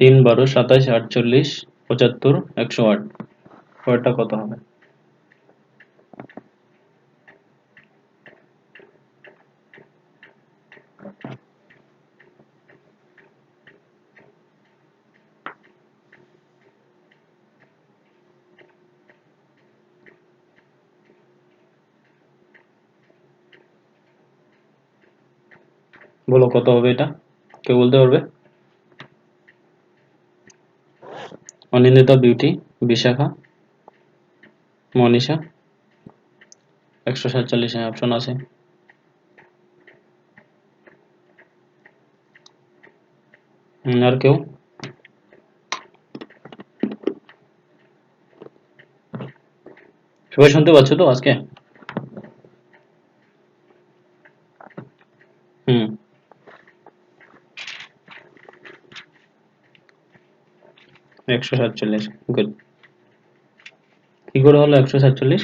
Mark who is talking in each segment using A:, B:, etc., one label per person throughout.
A: 3 12 27 48 75 108 পরেরটা কত হবে? বলো কত হবে এটা? কেউ বলতে পারবে? অনিন্দিতা, বিউটি, বিশাখা, মনীষা, 147 অপশন আছে। আর কেউ? সবাই শুনতে পাচ্ছ তো আজকে? 147, গুড। কি করে হলো 147?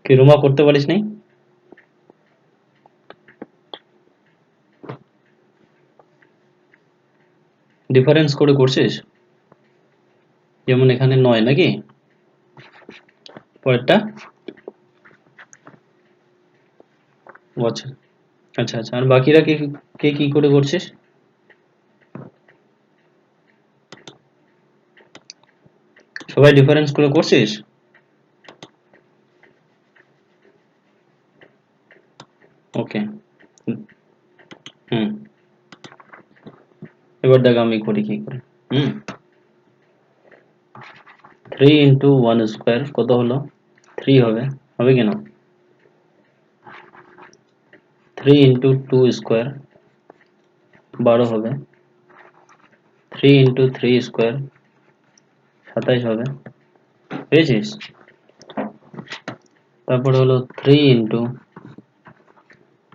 A: কি রুমা করতে পারিস নাই? ডিফারেন্স করে করছিস? যেমন এখানে 9 নাকি? পরেরটা? আচ্ছা আচ্ছা আচ্ছা, আর বাকিরা কে কে কি করে করছিস? সবাই ডিফারেন্স করে করছিস? ওকে। হুম, এবার দেখ আমি করি কি করে। 3 ইন্টু 1 স্কোয়ার কত হলো? 3 হবে, হবে কেন? 3 ইন্টু 2 স্কোয়ার 12 হবে। 3 ইন্টু 3 স্কোয়ার 27 হবে, পেয়েছিস? তারপরে হলো 3 ইন্টু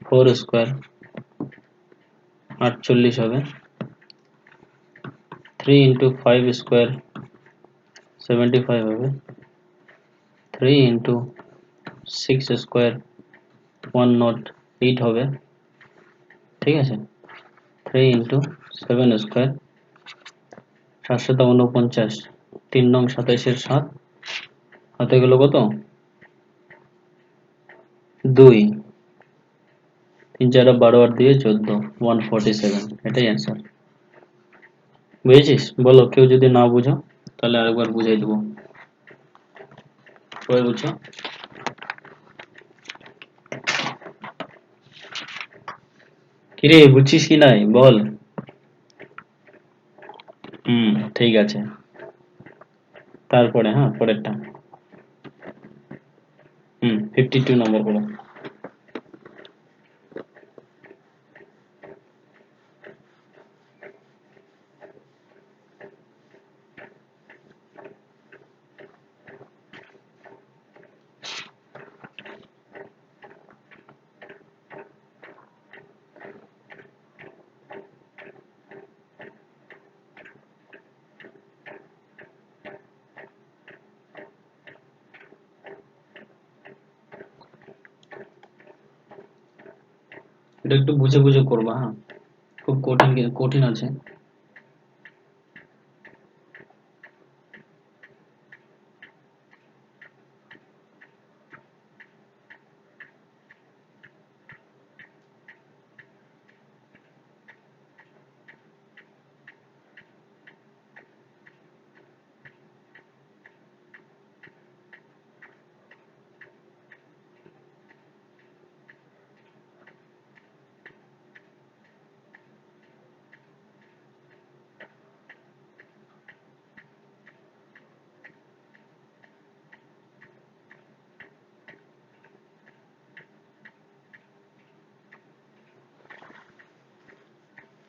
A: 4 স্কোয়ার 48 হবে। 3 ইন্টু 5 স্কোয়ার 75 হবে। 3 ইন্টু 6 স্কোয়ার 108 হবে, ঠিক আছে। 3 ইন্টু 7 স্কোয়ার 749, 3 নং 27-এর 7 হাতে গেল কত? 2, 3 4 12 আর 2 14, 147, এটাই অ্যান্সার। বুঝেছিস? বলো কেউ যদি না বুঝো তাহলে আরেকবার বুঝাই দেবো। সবাই বুঝছো? কিরে বুঝছিস কি নাই বল? ঠিক আছে। তারপরে হ্যাঁ, পরেরটা 52 নম্বর বলো। এটা একটু বুঝে বুঝে করবা, হ্যাঁ, খুব কঠিন কঠিন আছে।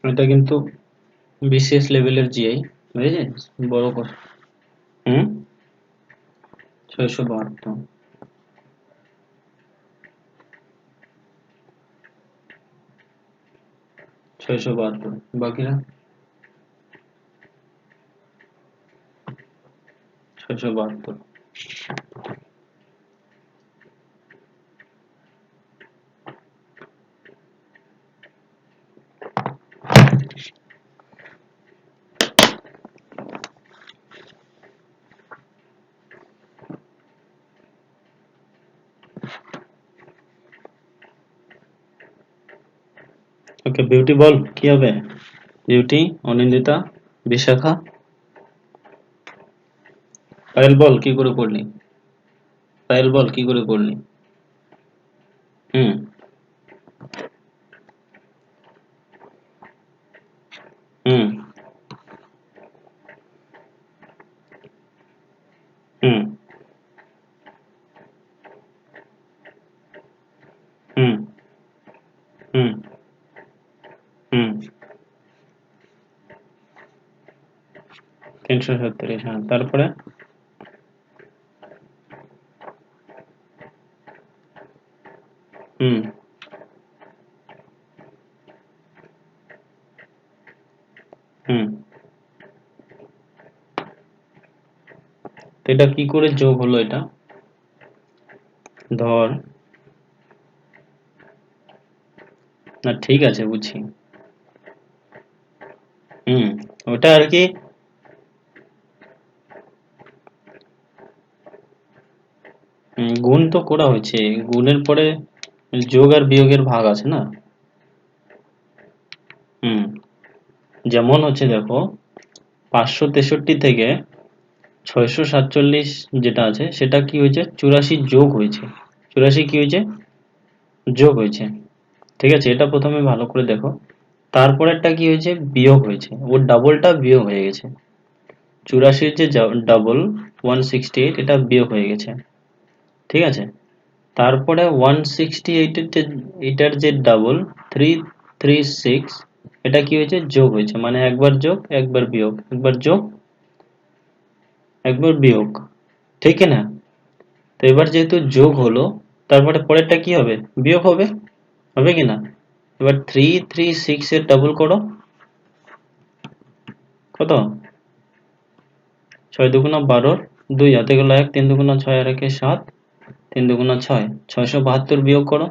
A: এটা কিন্তু বিশেষ লেভেলের জিআই, বুঝেছিস? বড় কথা। 672, 672, বাকিরা 672। ওকে, বিউটি বল কি হবে? বিউটি, অনিন্দিতা, বিশাখা, পায়েল বল কি করে করলি? পায়েল বল কি করে করলি? হুম হুম হুম হুম হুম হুম 337, হ্যাঁ, তারপরে? হুম হুম তো এটা কি করে যোগ হলো এটা? ধর, না ঠিক আছে বুঝছি। হুম ওটা আর কি। গুণ তো করা হয়েছে, গুণের পরে যোগ আর বিয়োগের ভাগ আছে না। হুম যেমন হচ্ছে দেখো, 563 থেকে 647 যেটা আছে সেটা কি হয়েছে, 84 যোগ হয়েছে। 84 কি হয়েছে, যোগ হয়েছে। ঠিক আছে, এটা প্রথমে ভালো করে দেখো। তারপরেরটা কি হয়েছে, বিয়োগ হয়েছে, ওর ডাবলটা বিয়োগ হয়ে গেছে। 84 যে ডাবল 168, এটা বিয়োগ হয়ে গেছে। ঠিক আছে, তারপরে 168 এটার যে ডাবল 336, এটা কি হয়েছে, যোগ হয়েছে, মানে একবার যোগ একবার বিয়োগ, একবার যোগ একবার বিয়োগ। ঠিক না? তো এবার যেহেতু যোগ হলো, তারপরে পরেরটা কি হবে, বিয়োগ হবে, হবে কি না? এবার 336 এর ডাবল করো, কত? 6 দুগুণা 12, 2 হাতে গেল 1, 3 দুগুণা 6 আর 1 7, 3 দুগুণা 6, 672 বিয়োগ করো,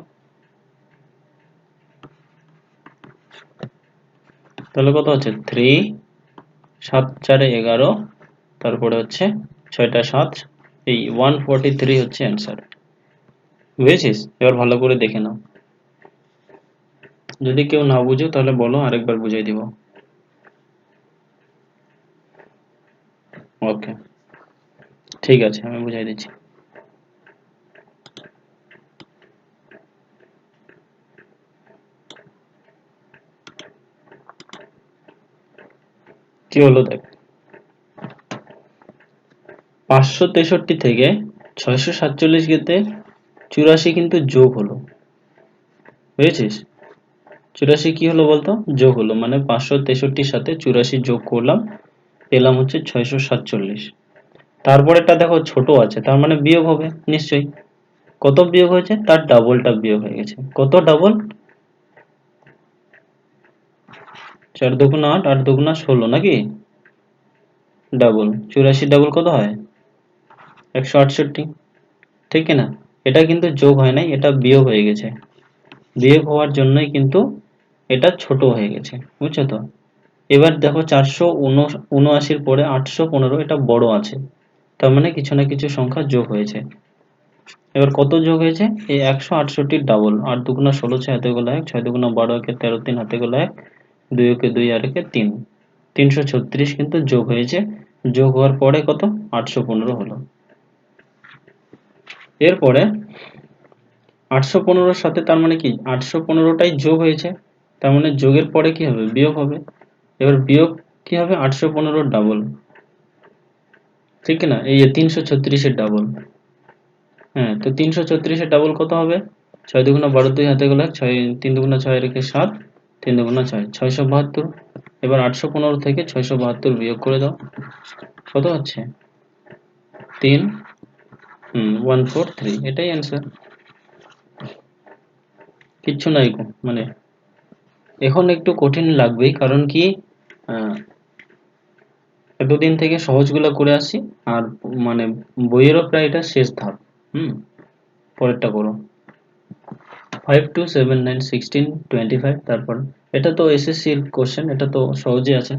A: তাহলে কত হচ্ছে, 3, 7 4 11, তারপরে হচ্ছে 6টা 7, এই 143 হচ্ছে অ্যান্সার। বুঝেছিস? এবার ভালো করে দেখে নাও, যদি কেউ না বুঝো তাহলে বলো, আরেকবার বুঝিয়ে দিব। ওকে, ঠিক আছে, আমি বুঝাই দিচ্ছি। কি হলো দেখ, 563 থেকে 647 গেতে 84 কিন্তু যোগ হলো। বুঝেছিস? 84 কি হলো বলতো, যোগ হলো, মানে 563 সাথে 84 যোগ করলাম, পেলাম হচ্ছে 647। তারপরেরটা দেখো ছোট আছে, তার মানে বিয়োগ হবে নিশ্চয়ই। কত বিয়োগ হয়েছে, তার ডাবলটা বিয়োগ হয়ে গেছে। কত ডাবল, 4 দুগুণা 8, 8 দুগুণা 16 নাকি? ডাবল 84 ডাবল কত হয়, 168। ঠিক কি না? এটা কিন্তু যোগ হয় নাই, এটা বিয়োগ হয়ে গেছে। বিয়োগ হওয়ার জন্যই কিন্তু এটা ছোট হয়ে গেছে, বুঝছো তো? এবার দেখো 479 পরে 815, এটা বড় আছে, তার মানে কিছু না কিছু সংখ্যা যোগ হয়েছে। এবার কত যোগ হয়েছে, এই 168 ডাবল, 8 দুগুণা 16, 6 হাতে গোলা 1, 6 দুগুণা 12, 13, 3 হাতে গোলা 1, 2 একে 2 আর একে 3, 336 কিন্তু যোগ হয়েছে। যোগ হওয়ার পরে কত, 815 হলো। এরপরে 815-র সাথে, তার মানে কি 815টাই যোগ হয়েছে, তার মানে যোগের পরে কি হবে, বিয়োগ হবে। এবার বিয়োগ কি হবে, 815 ডাবল, ঠিক না, এই 336-এর ডাবল। হ্যাঁ, তো 336-এর ডাবল কত হবে, 6 দুগুণা 12, 2 হাতে গেলে 6, 3 দুগুণা 6 রেখে 7, 3 দুগুণা 6, 672। এবার 815 থেকে 672 বিয়োগ করে দাও, কত হচ্ছে, 3, 143, এটাই অ্যান্সার। কিচ্ছু নাই গো, মানে এখন একটু কঠিন লাগবেই, কারণ কি, আহ, এতদিন থেকে সহজগুলো করে আসি, আর মানে বইয়েরও প্রায় এটা শেষ ধাপ। হুম পরেরটা করো, 5 2 7 9 16 25, তারপর এটা তো এসএসসি এর কোশ্চেন, এটা তো সহজে আছে।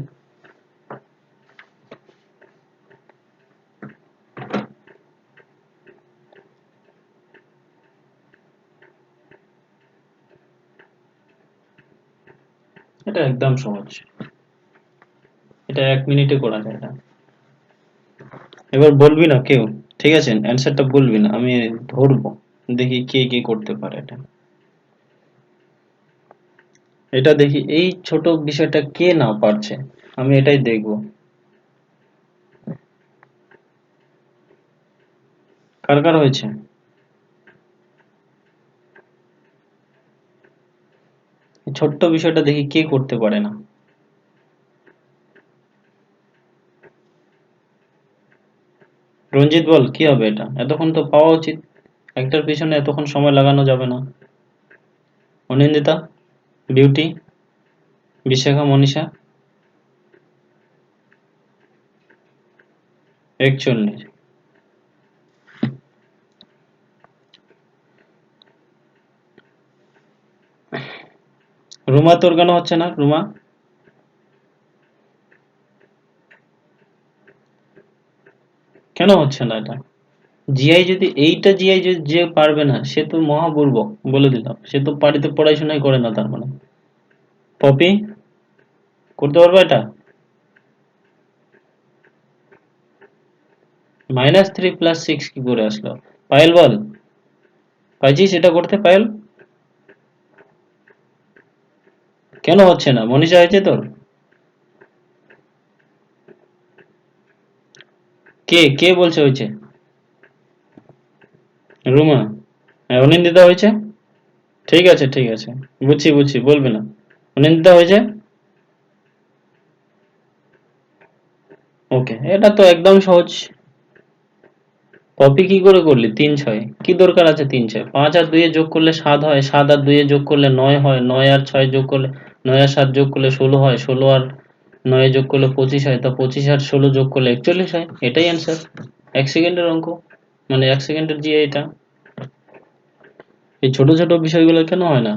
A: এটা একদম সহজ, এটা 1 মিনিটে করা যায় এটা। এবার বলবি না কেউ, ঠিক আছে, অ্যান্সারটা বলবি না, আমি ধরবো, দেখি কে কে করতে পারে এটা। এটা দেখি এই ছোট বিষয়টা কে না পারছে, আমি এটাই দেখবো। কার কার হয়েছে? এই ছোট্ট বিষয়টা দেখি কে করতে পারে না। রঞ্জিত বল কি হবে এটা, এতক্ষণ তো পাওয়া উচিত, একটার পিছনে এতক্ষণ সময় লাগানো যাবে না। অনিন্দিতা, বিউটি, বিশাখা, মনীষা, 41। রুমা, তোর কেন হচ্ছে না রুমা? কেন হচ্ছে না এটা? জিআই যদি এইটা জিআই যদি যে পারবে না সে তো মহাবুর্বক, বলে দিলাম, সে তো বাড়িতে পড়াশোনাই করে না তার মানে। পপি, করতে পারবে এটা? -3 + 6 কি করে আসলো? পায়েল বল, পাইছিস এটা করতে পায়েল? কেন হচ্ছে না? মনীষা হয়েছে তোর? কে কে বলছে হয়েছে? রুমা, হ্যাঁ, অনিন্দিতা হয়েছে। ঠিক আছে ঠিক আছে, বুঝছি বুঝছি, বলবে না। অনিন্দিতা হয়েছে। ওকে, এটা তো একদম সহজ। কপি কি করে করলি 3 6? কি দরকার আছে 3 6? 5 আর 2 এ যোগ করলে 7 হয়, 7 আর 2 এ যোগ করলে 9 হয়, 9 আর 6 যোগ করলে, 9 আর 7 যোগ করলে 16 হয়, 16 আর 9 যোগ করলে 25 হয়, তা 25 আর 16 যোগ করলে 41 হয়, এটাই অ্যান্সার। 1 সেকেন্ডের অঙ্ক, মানে 1 সেকেন্ডের জিএ এটা। এই ছোট ছোট বিষয়গুলো কেন হয় না?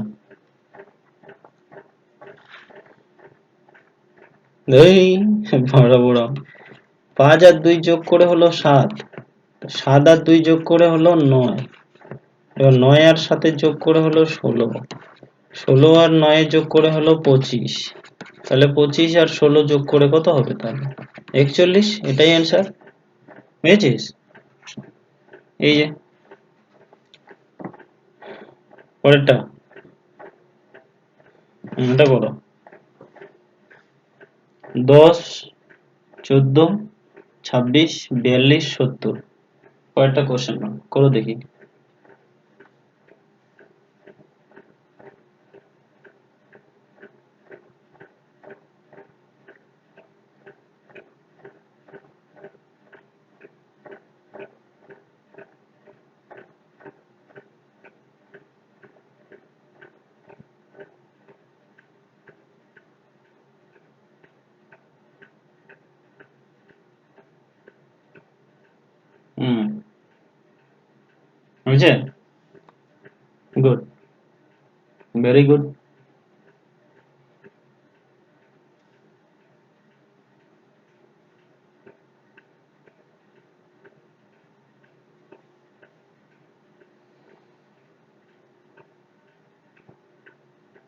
A: এই বড় বড়, 5 আর 2 যোগ করে হলো 7, 7 আর 2 যোগ করে হলো 9, এবার 9 আর 7 যোগ করে হলো 16, 16 আর 9 যোগ করে হলো 25, তাহলে 25 আর 16 যোগ করে কত হবে তাহলে? 41, এটাই অ্যান্সার। বুঝেছিস? এই যে পরেরটা, এটা করো। 10, 14, 26, 42, 70, কয়েকটা কোশ্চেন করো দেখি। হুম, হয়েছে, গুড, ভেরি গুড।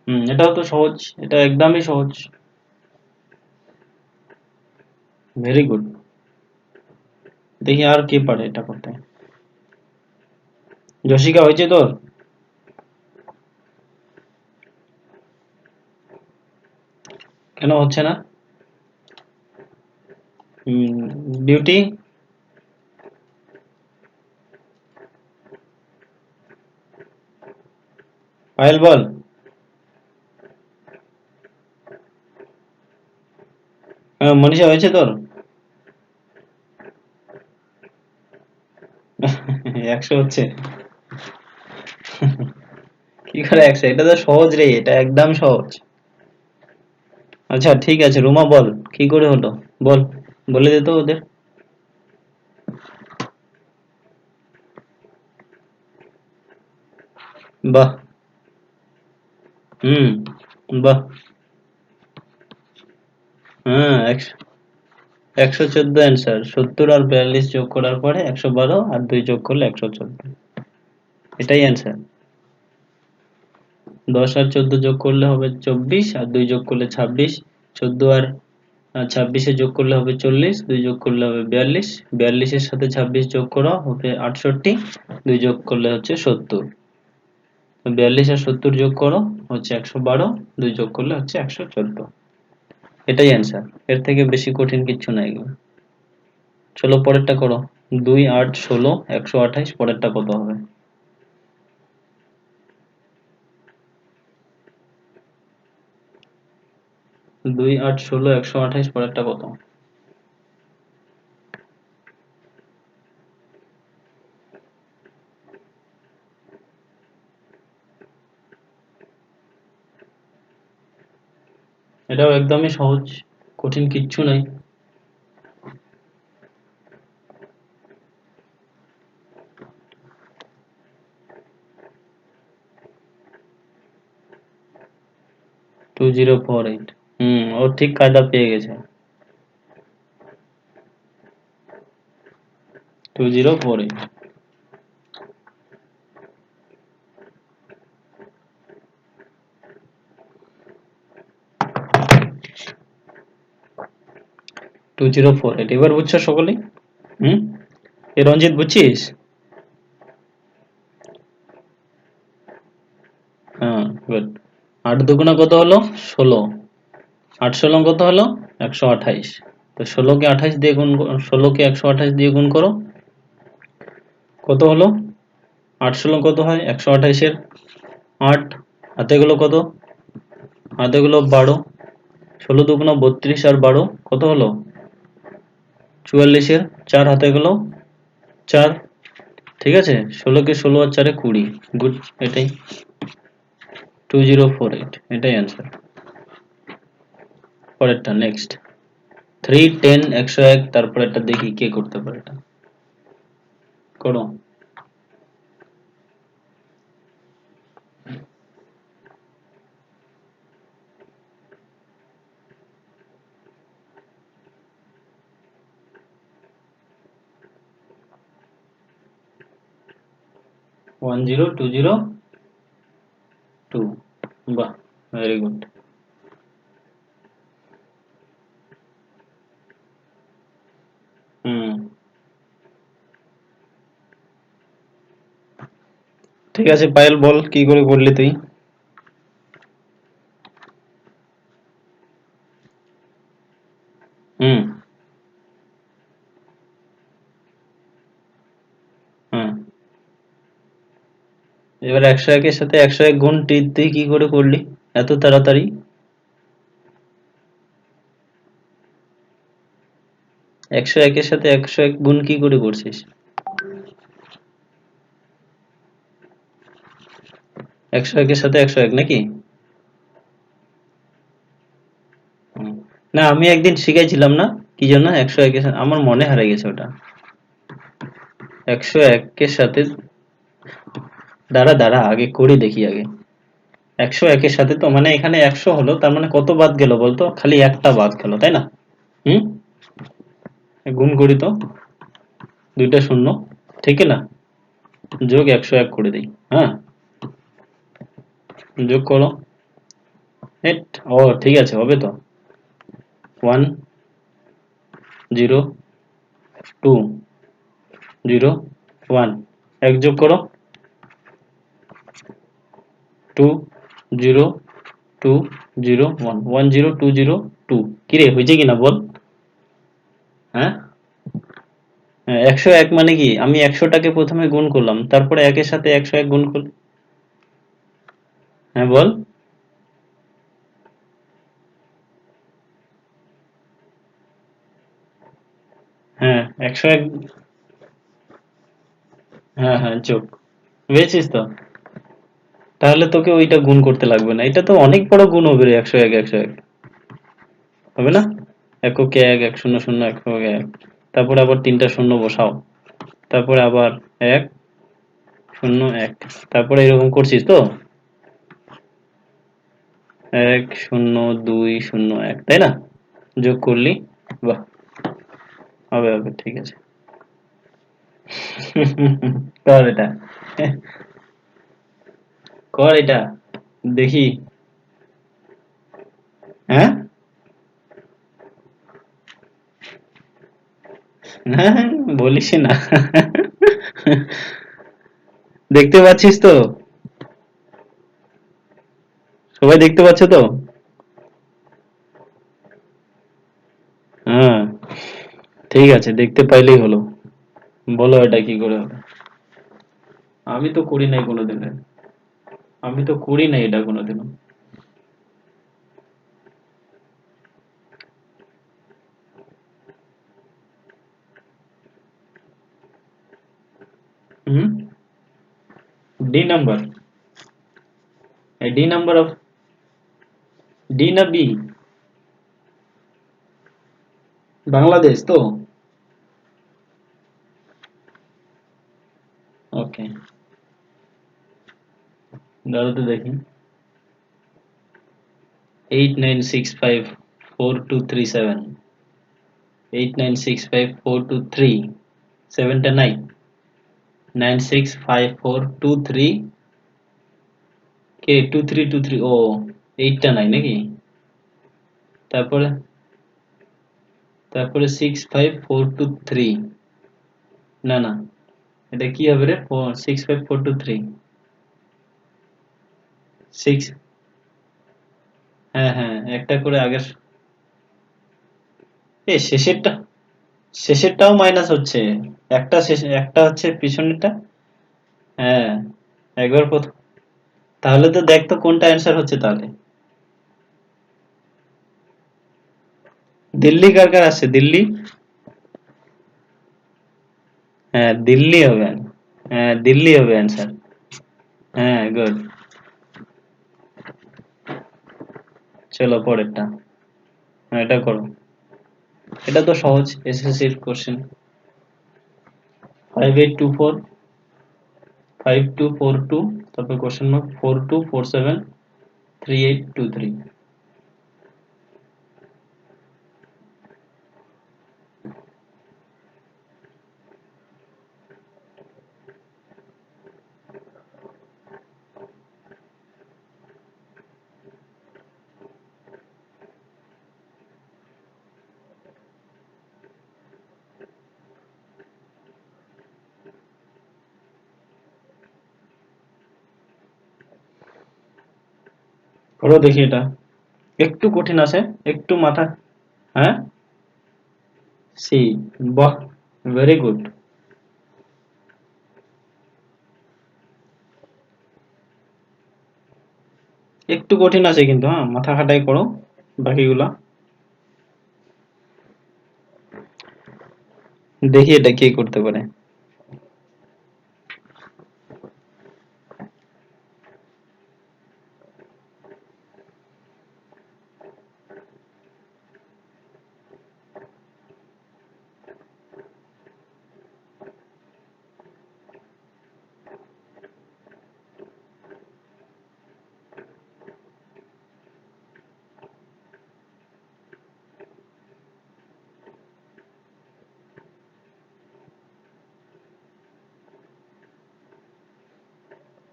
A: হুম, এটাও তো সহজ, এটা একদমই সহজ। Very good. দেখি আর কে পারে এটা করতে। যশিকা হয়েছে তোর? কেন হচ্ছে না? বিউটি, পায়েল বল। মনীষা হয়েছে তোর? 100 হচ্ছে? কি করে 100? এটা তো সহজ রে, এটা একদম সহজ। আচ্ছা ঠিক আছে, রুমা বল, কি করে হলো, বল, বলে দে তো ওদের। বাহ, হুম, বাহ, হ্যাঁ, 114 অ্যান্সার, 70 আর 42 যোগ করার পরে 112, আর 2 যোগ করলে 114, এটাই অ্যান্সার। 10 আর 14 যোগ করলে হবে 24, আর 2 যোগ করলে 26, 14 আর 26 যোগ করলে হবে 40, 2 যোগ করলে হবে 42, 42 এর সাথে 26 যোগ করা হবে 68, 2 যোগ করলে হচ্ছে 70। 42 আর 70 যোগ করো হচ্ছে 112, 2 যোগ করলে হচ্ছে 114। এটাই অ্যান্সার, এর থেকে বেশি কঠিন কিচ্ছু নাই এগুলো। চলো পরেরটা করো। 2 8 16 128, পরেরটা কত হবে? 2 8 16 128, পরেরটা কত? এটাও একদমই সহজ, কঠিন কিচ্ছু নাই। টু জিরো ফোর এইট, ও ঠিক কায়দা পেয়ে গেছে। 2048। 2048, এবার বুঝছো সকলেই? হুম, এ রঞ্জিত বুঝছিস? হ্যাঁ, গুড। 8 দুগুণা কত হলো? 16। 8 ষোলো কত হলো? 128। তো 16 কে 28 দিয়ে গুণ 16 কে 128 দিয়ে গুণ করো, কত হলো? 8 ষোলো কত হয়? 128 এর 8, হাতে গুলো কত? হাতে গুলো 12, 16 দুগুণা 32 আর 12 কত হলো? 44-এর 4, হাতে গেল 4। ঠিক আছে, 16 কে 16 আর 4-এ 20। গুড, এটাই 2048, এটাই অ্যান্সার। পরেরটা নেক্সট। 3 10 101, তারপর এটা দেখি কে করতে পারে। এটা করো। 10202, বাহ, ভেরি গুড। হুম, ঠিক আছে পায়েল, বল কি করে করলি তুই? হুম, হ্যাঁ। এবার 101-এর সাথে 101 গুণ তুই কি করে করলি এত তাড়াতাড়ি? 101-এর সাথে 101 গুণ কি করে করছিস? 101-এর সাথে 101 নাকি? হুম। না, আমি একদিন শিখাইছিলাম না, কি জন্য 101-এর সাথে, আমার মনে হারিয়ে গেছে ওটা। 101-এর সাথে, দাঁড়া দাঁড়া আগে করি দেখি আগে। 101-এর সাথে তো মানে এখানে 100 হলো, তার মানে কত বাদ গেল বলতো? খালি একটা বাদ গেল, তাই না? হুম, গুণ করি তো, দুইটা শূন্য, ঠিক না? যোগ 101 করে দিই। হ্যাঁ, যোগ করো। হেট, ও ঠিক আছে, হবে তো। 10201, এক যোগ করো। 20201, 10202। কিরে, হয়েছে কিনা বল? হ্যাঁ, 101 মানে কি, আমি 100টাকে প্রথমে গুণ করলাম, তারপরে একের সাথে 101 গুণ করলাম। হ্যাঁ বল। হ্যাঁ, 101। হ্যাঁ হ্যাঁ, যোগ, বুঝেছিস তো? তাহলে তোকে ওইটা গুণ করতে লাগবে না, এটা তো অনেক বড় গুণ হবে রে, 101 101, হবে না? এককে এক, এক শূন্য শূন্য, এককে এক, তারপরে আবার তিনটা শূন্য বসাও, তারপরে আবার এক শূন্য এক, তারপরে এরকম করছিস তো, 10201, তাই না? যোগ করলি, বাহ, হবে হবে, ঠিক আছে। কর এটা, কর এটা। দেখি। হ্যাঁ, হ্যাঁ, বলিস না। দেখতে পাচ্ছিস তো? সবাই দেখতে পাচ্ছে তো? হ্যাঁ, ঠিক আছে, দেখতে পাইলেই হলো। বলো এটা কি করে হবে? আমি তো করি নাই কোনোদিন। আমি তো করি নাই এটা কোনোদিনও। হুম, D number. D number of, D না বি? বাংলাদেশ তো? ওকে, দাঁড়াও তো দেখি। 89654237, 89654237 টা নাই? 965423 কে 2323, ও 8টা নাই নাকি? তারপরে, তারপরে 65423, না না, এটা কি হবে রে? 65423, সিক্স, হ্যাঁ হ্যাঁ, একটা করে আগের। এ শেষেরটা, শেষেরটাও মাইনাস হচ্ছে। একটা শেষে, একটা হচ্ছে পিছনেরটা। হ্যাঁ, একবার প্রথম। তাহলে তো দেখ তো কোনটা অ্যান্সার হচ্ছে তাহলে। দিল্লি কার কার আসছে? দিল্লি, হ্যাঁ দিল্লি হবে। হ্যাঁ দিল্লি হবে অ্যান্সার। হ্যাঁ গুড। চলো পরেরটা। হ্যাঁ, এটা করো। এটা তো সহজ, এসএসসির কোশ্চেন। 5824 5242, তারপর কোশ্চেন মার্ক 4247 3823। করো দেখি এটা। একটু কঠিন আছে, একটু মাথা। হ্যাঁ, সি, বাহ, ভেরি গুড। একটু কঠিন আছে কিন্তু, হ্যাঁ মাথা খাটাই করো বাকিগুলা। দেখি এটা কে করতে পারে।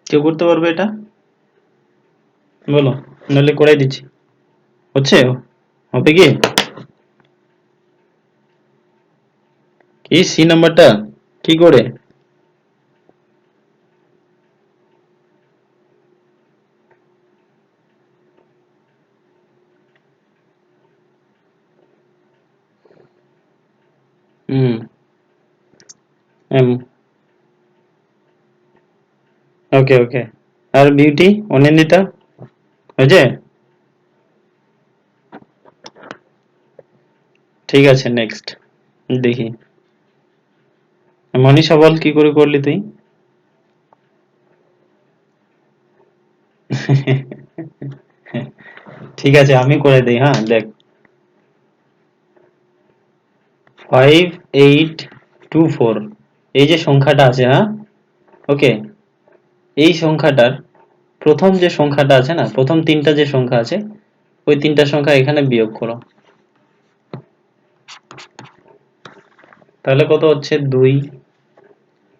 A: কেউ করতে পারবে এটা? বলো, নাহলে করাই দিচ্ছি। হচ্ছে? হবে কি? কি সি নাম্বারটা? কি করে? হুম, এম, ওকে ওকে। আর বিউটি, অনিন্দিতা, হয়েছে? ঠিক আছে, নেক্সট দেখি। মনীষা বল, কি করে করলি তুই? ঠিক আছে, আমি করে দিই, হ্যাঁ দেখ। 5824, এই যে সংখ্যাটা আছে, হ্যাঁ, ওকে, এই সংখ্যাটার প্রথম যে সংখ্যাটা আছে না, প্রথম তিনটা যে সংখ্যা আছে, ওই তিনটা সংখ্যা এখানে বিয়োগ করো। তাহলে কত হচ্ছে? 2।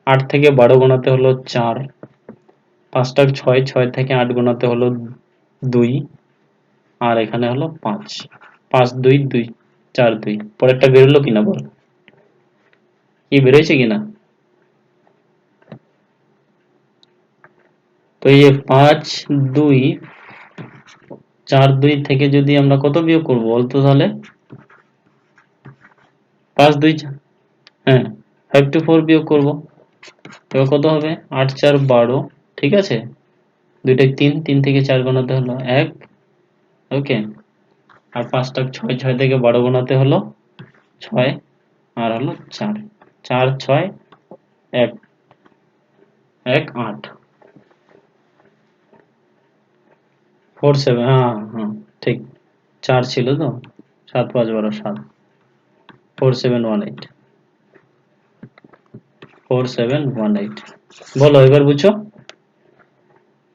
A: 8 থেকে 12 গোনাতে হলো 4, 5 6, 6 থেকে 8 গোনাতে হলো 2, আর এখানে হলো 5, 5 2 2, 4 2, পরেরটা বেরোলো কিনা বল, কি বেরোয়েছে কিনা? তো এই 5 2 4 2 থেকে যদি আমরা কত বিয়োগ করব বলতো তাহলে? 5 2, হ্যাঁ 5 to 4 বিয়োগ করব, এবার কত হবে? 8 4 12, ঠিক আছে, দুইটাই 3, 3 থেকে 4 গোনাতে হলো 1, ওকে, আর 5 6, 6 থেকে 12 গোনাতে হলো 6, আর হলো 4, 4 6 1 1 8, 4 7, হ্যাঁ হ্যাঁ ঠিক, 4 ছিল তো, 7 5 12 7, 4 7 1 8, 4 7 1 8, বলো এবার বুঝছো?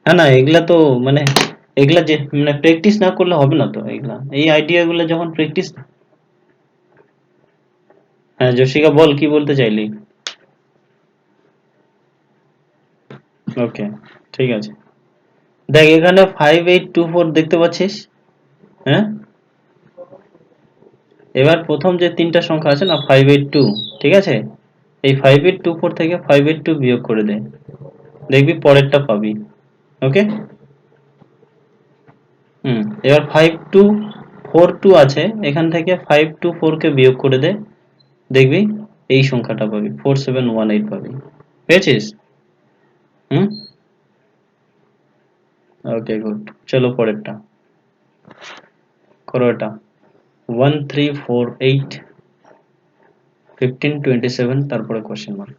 A: হ্যাঁ না এগুলা তো মানে এগুলা যে মানে প্র্যাকটিস না করলে হবে না তো, এগুলা এই আইডিয়া গুলো যখন প্র্যাকটিস। হ্যাঁ জশিকা বল কি বলতে চাইলি? ওকে ঠিক আছে, দেখ এখানে 5824 দেখতে পাচ্ছিস? হ্যাঁ, এবার প্রথম যে তিনটা সংখ্যা আছে না 582, ঠিক আছে, এই 5824 থেকে 582 বিয়োগ করে দে, দেখবি পরেরটা পাবি। ওকে, এবার 5242 আছে, এখান থেকে 524 কে বিয়োগ করে দে, দেখবি এই সংখ্যাটা পাবি, 4718 পাবি, পেয়েছিস? হুম, ওকে গুড, চলো পরেরটা করো, এটা 1348 1527, তারপরে কোশ্চেন মার্ক।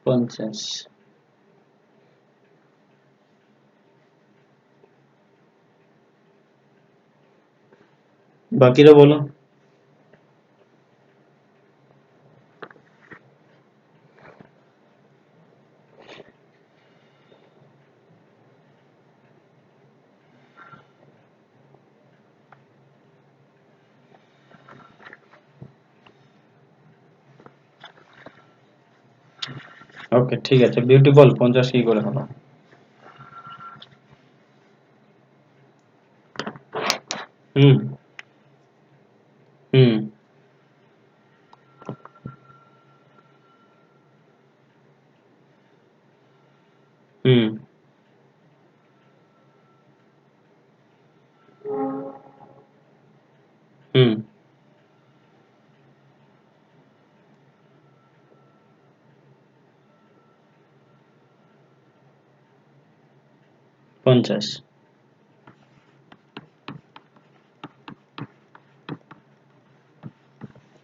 A: 50, বাকিরা বলো। ওকে ঠিক আছে, বিউটিফুল, 50 কি করে হলো? হুম হুম হুম, হুম 50,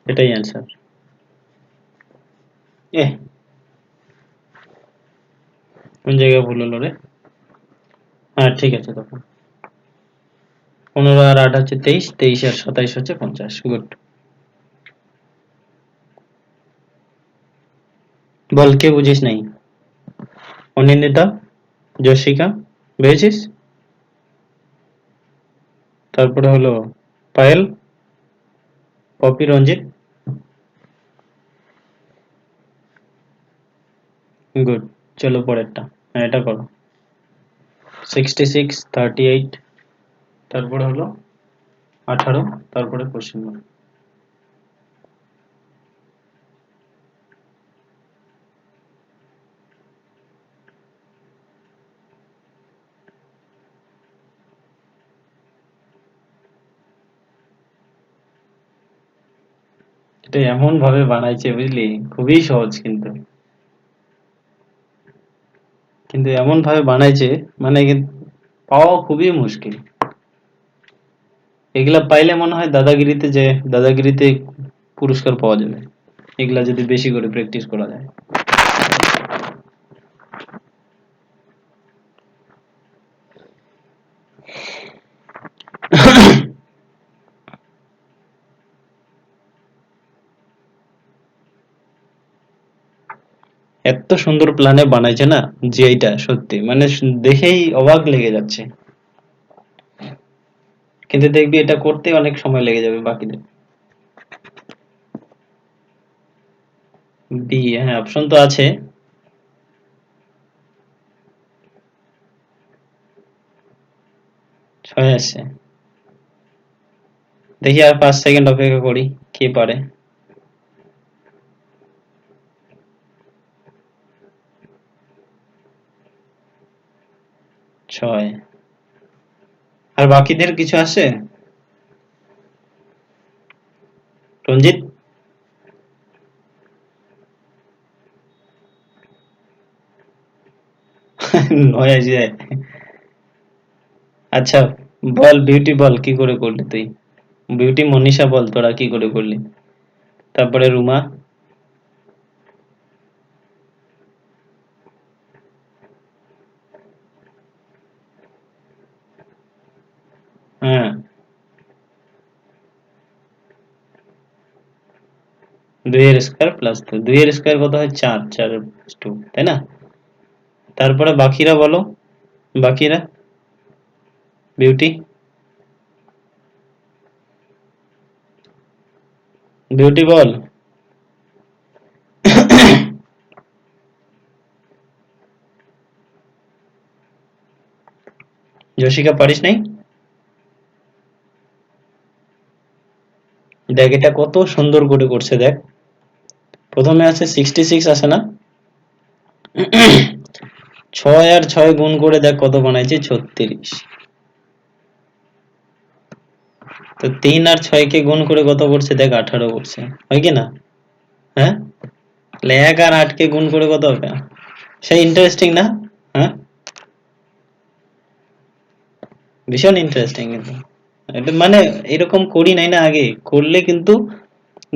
A: এটাই অ্যান্সার। এ কোন জায়গায় ভুল হলো রে? হ্যাঁ ঠিক আছে, তখন 15 আর 8 হচ্ছে 23, 23 আর 27 হচ্ছে 50, গুড। বল কে বুঝিস নাই? অনিন্দিতা, যশিকা, বুঝেছিস? তারপরে হলো পায়েল, পপি, রঞ্জিত, গুড, চলো পরেরটা, হ্যাঁ এটা করো। 66 38, তারপরে হলো 18, তারপরে কোশ্চেন মার্ক। এটা এমন ভাবে বানাইছে বুঝলি, খুবই সহজ কিন্তু, কিন্তু এমন ভাবে বানাইছে মানে পাওয়া খুবই মুশকিল। এগুলা পাইলে মনে হয় দাদাগিরিতে, যে দাদাগিরিতে পুরস্কার পাওয়া যাবে, এগুলা যদি বেশি করে প্র্যাকটিস করা যায়। এত সুন্দর প্ল্যানে বানাইছে না, যে এইটা সত্যি মানে দেখেই অবাক লেগে যাচ্ছে, কিন্তু দেখবি এটা করতে অনেক সময় লেগে যাবে বাকিদের। বি, হ্যাঁ অপশন তো আছে। 6 আসছে। দেখি আর 5 সেকেন্ড অপেক্ষা করি, কে পারে। 6। আর বাকিদের কিছু আসে? রঞ্জিত? 9 আসে যায়। আচ্ছা, বল বিউটি, বল কি করে করলি তুই? বিউটি, মনীষা বল তোরা কি করে করলি? তারপরে রুমা। হ্যাঁ, 2 এর স্কয়ার প্লাস 2, 2 এর স্কয়ার কত হয়? 4, 4 প্লাস 2, তাই না? তারপরে বাকিরা বলো, বাকিরা। বিউটি, বিউটি বল। জশিকা পারিস নাই? দেখ এটা কত সুন্দর করে করছে দেখ। প্রথমে আছে 66 আসে না? 6 আর 6 গুণ করে দেখ কত বানাইছে, 36। তো 3 আর 6 কে গুণ করে কত করছে দেখ, 18 করছে, হয় কি না? হ্যাঁ, তাহলে 1 আর 8 কে গুণ করে কত হবে? সেই ইন্টারেস্টিং না? হ্যাঁ, ভীষণ ইন্টারেস্টিং কিন্তু। এটা মানে এরকম করি নাই না আগে, করলে কিন্তু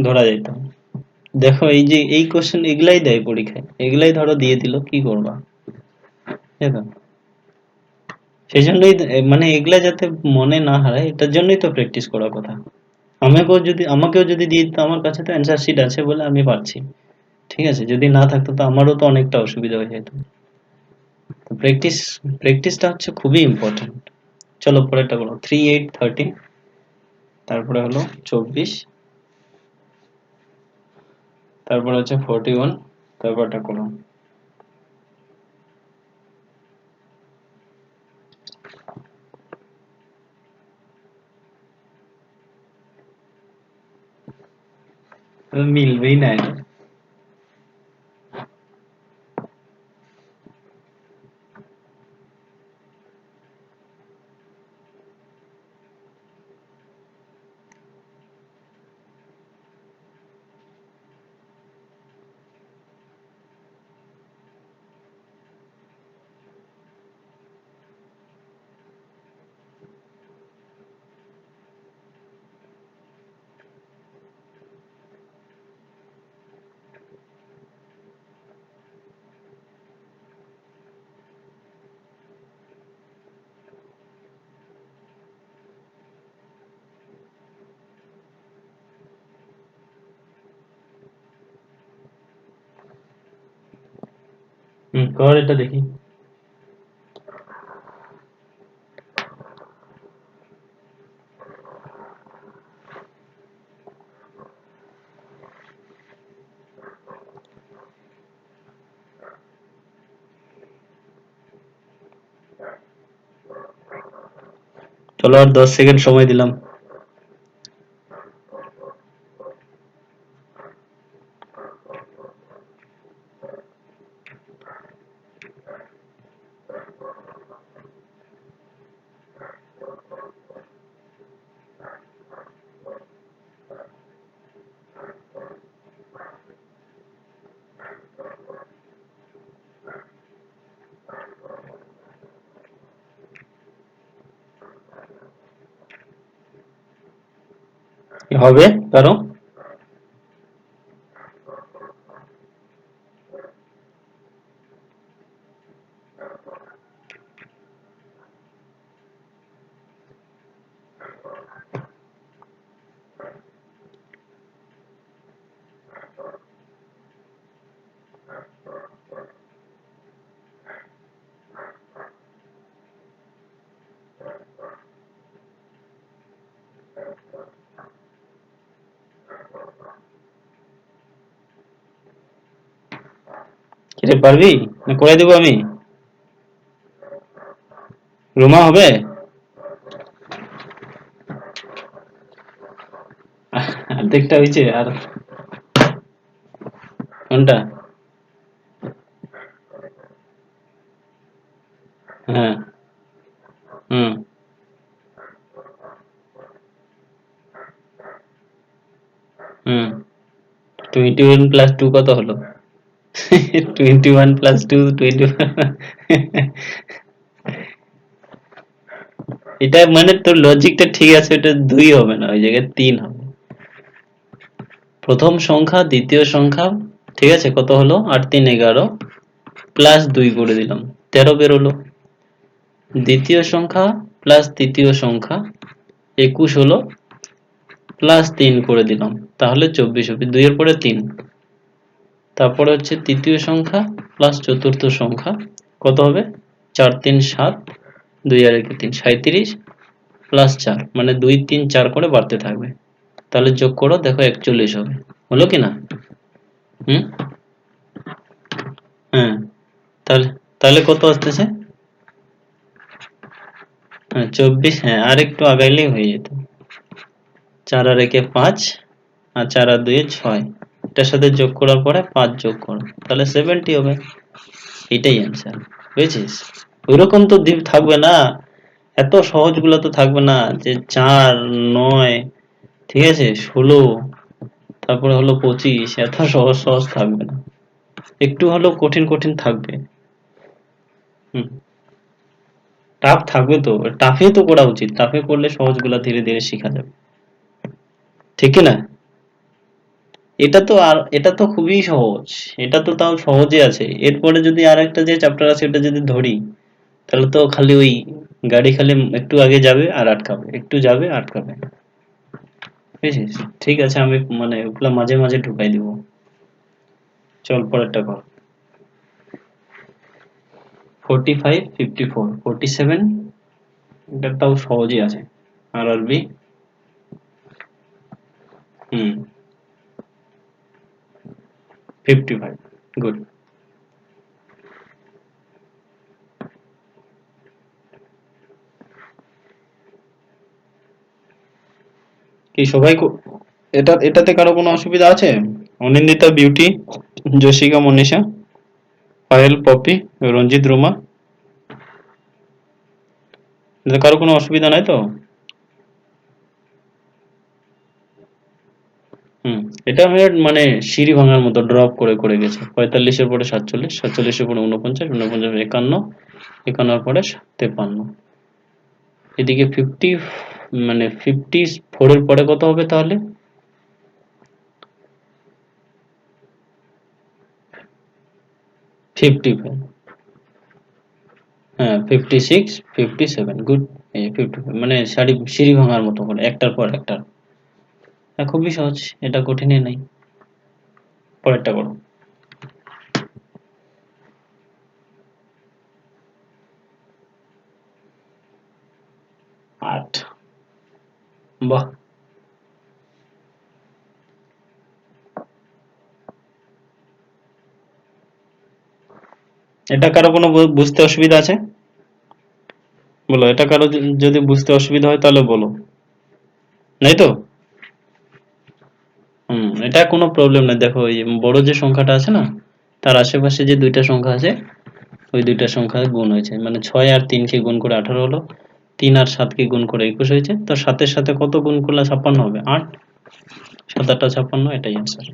A: ধরা যেত। দেখো এই যে এই কোশ্চেন এগুলাই দেয় পরীক্ষায়, এগুলাই ধরো দিয়ে দিল, কি করবা? দেখো, সেই জন্যই মানে এগুলা যাতে মনে না হারায়, এটার জন্যই তো প্র্যাকটিস করার কথা। আমাকেও যদি দিয়ে দিত, আমার কাছে তো অ্যান্সার শিট আছে বলে আমি পারছি, ঠিক আছে? যদি না থাকতো তো আমারও তো অনেকটা অসুবিধা হয়ে যেত। তো প্র্যাকটিসটা হচ্ছে খুবই ইম্পর্টেন্ট। চলো পরেরটা করো, 3 8 13, তারপরে হলো 24, তারপরে হচ্ছে 41, তারপরটা করো। মিলবেই না এটা। কর এটা দেখি। চলো আর 10 সেকেন্ড সময় দিলাম। হবে কারো? কিরে পারবি না করে দেবো আমি? রুমা হবে? অর্ধেকটা হয়েছে আর কোনটা? হ্যাঁ। হুম। 21 প্লাস 2 কত হলো? 21 প্লাস 2 21। এটা মানে তোর লজিকটা ঠিক আছে, এটা 2 হবে না, ওই জায়গায় 3 হবে। প্রথম সংখ্যা দ্বিতীয় সংখ্যা, ঠিক আছে, কত হলো? 8 3 11 প্লাস 2 করে দিলাম, 13 বেরোলো। দ্বিতীয় সংখ্যা প্লাস তৃতীয় সংখ্যা 21 হলো, প্লাস 3 করে দিলাম, তাহলে 24 হবে। 2 এর পরে 3। তারপরে হচ্ছে তৃতীয় সংখ্যা প্লাস চতুর্থ সংখ্যা কত হবে? 4 3 7, 2 আর 1 3, 37 প্লাস 4 মানে 2 3 4 করে বাড়তে থাকবে। তাহলে যোগ করো, দেখো 41 হবে। হলো কি না? হুম। হ্যাঁ। তাহলে তাহলে কত আসতেছে? হ্যাঁ 24। হ্যাঁ আর একটু আগাইলেই হয়ে যেত। 4 আর 1 5, আর 4 আর 2 6, এটার সাথে যোগ করার পরে 5 যোগ করো, তাহলে 70 হবে। এটাই অ্যান্সার। বুঝেছিস? ওইরকম তো থাকবে না, এত সহজ গুলো তো থাকবে না যে 4 9, ঠিক আছে, 16, তারপরে হলো 25, এত সহজ সহজ থাকবে না, একটু হলেও কঠিন কঠিন থাকবে। হুম। টাফ থাকবে তো, টাফে তো করা উচিত, টাফে করলে সহজগুলা ধীরে ধীরে শেখা যাবে, ঠিক কি না? এটা তো খুবই সহজ, এটা তো তাও সহজে আছে। এরপরে যদি আর একটা যে চ্যাপ্টার আছে এটা যদি ধরি, তাহলে তো খালি ওই গাড়ি খালি একটু আগে যাবে আর আটকাবে, একটু যাবে আটকাবে। বুঝেছিস? ঠিক আছে, আমি মানে ওগুলা মাঝে মাঝে ঢুকাই দিব। চল পরেরটা কর। 45 54 47, এটা তাও সহজই আছে। আর আরবি। হুম। 55, গুড। কি সবাই এটাতে কারো কোনো অসুবিধা আছে? অনিন্দিতা, বিউটি, জশিকা, মনীষা, পায়েল, পপি, রঞ্জিত, রুমা, এদের কারো কোনো অসুবিধা নাই তো? হুম। এটা মানে সিঁড়ি ভাঙার মতো ড্রপ করে করে গেছে। 45-এর পরে 47, 47-এর পরে 49, 49 51, 51 পরে 53। এদিকে 50, মানে 54 এর পরে কত হবে তাহলে? 55। হ্যাঁ 56 57, গুড। এই 55 মানে সিঁড়ি ভাঙার মতো করে একটার পর একটা। হ্যাঁ, খুবই সহজ, এটা কঠিনই নাই। পরেরটা করো। 8, বাহ। এটা কারো কোনো বুঝতে অসুবিধা আছে? বলো, এটা কারো যদি বুঝতে অসুবিধা হয় তাহলে বলো। নাই তো? এটা কোনো প্রবলেম নাই। দেখো এই বড় যে সংখ্যাটা আছে না, তার আশেপাশে যে দুইটা সংখ্যা আছে, ওই দুইটা সংখ্যা গুণ হয়েছে, মানে 6 আর 3 কে গুণ করে 18 হলো, 3 আর 7 কে গুণ করে 21 হয়েছে, তো 7 এর সাথে কত গুণ করলে 56 হবে? 8, 7 8 56, এটাই অ্যান্সার।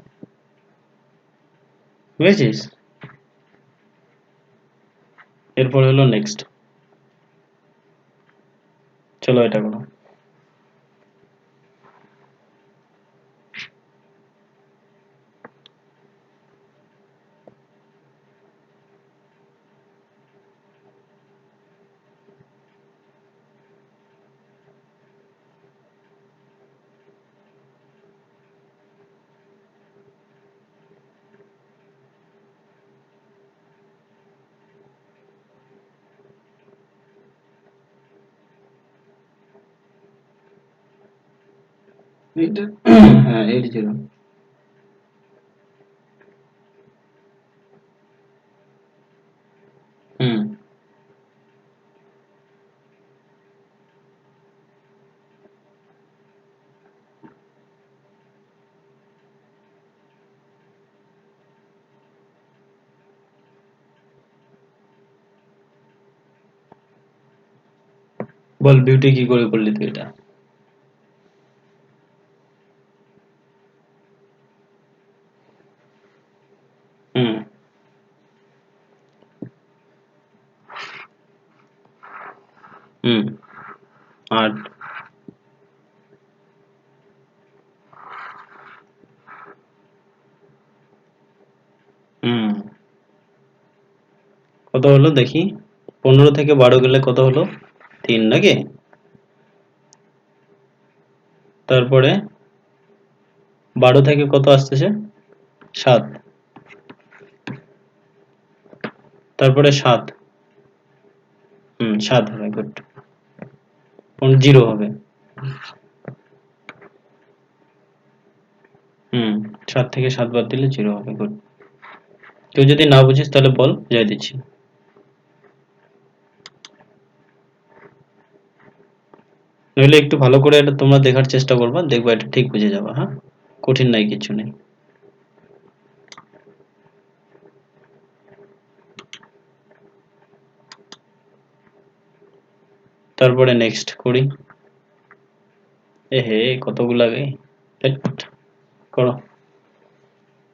A: বুঝেছিস? এরপর হলো নেক্সট। চলো এটা করো। এইটা হ্যাঁ 80 হুম বল বিউটি কি করে করলি তুই এটা? হুম হুম 8 হুম কত হলো দেখি, 15 থেকে 12 গেলে কত হলো? 3 নাকি? তারপরে 12 থেকে কত আসতেছে? 7, তারপরে 7, 7 হবে, গুড। 0 হবে। হুম 7 থেকে 7 বাদ দিলে 0 হবে, গুড। কেউ যদি না বুঝিস তাহলে বল, যাই দিচ্ছি। নইলে একটু ভালো করে এটা তোমরা দেখার চেষ্টা করবা, দেখবা এটা ঠিক বুঝে যাবা, হ্যাঁ? কঠিন নাই, কিছু নেই। তারপরে নেক্সট করি। হে কতগুলা গে, ধ্যাৎ, করো।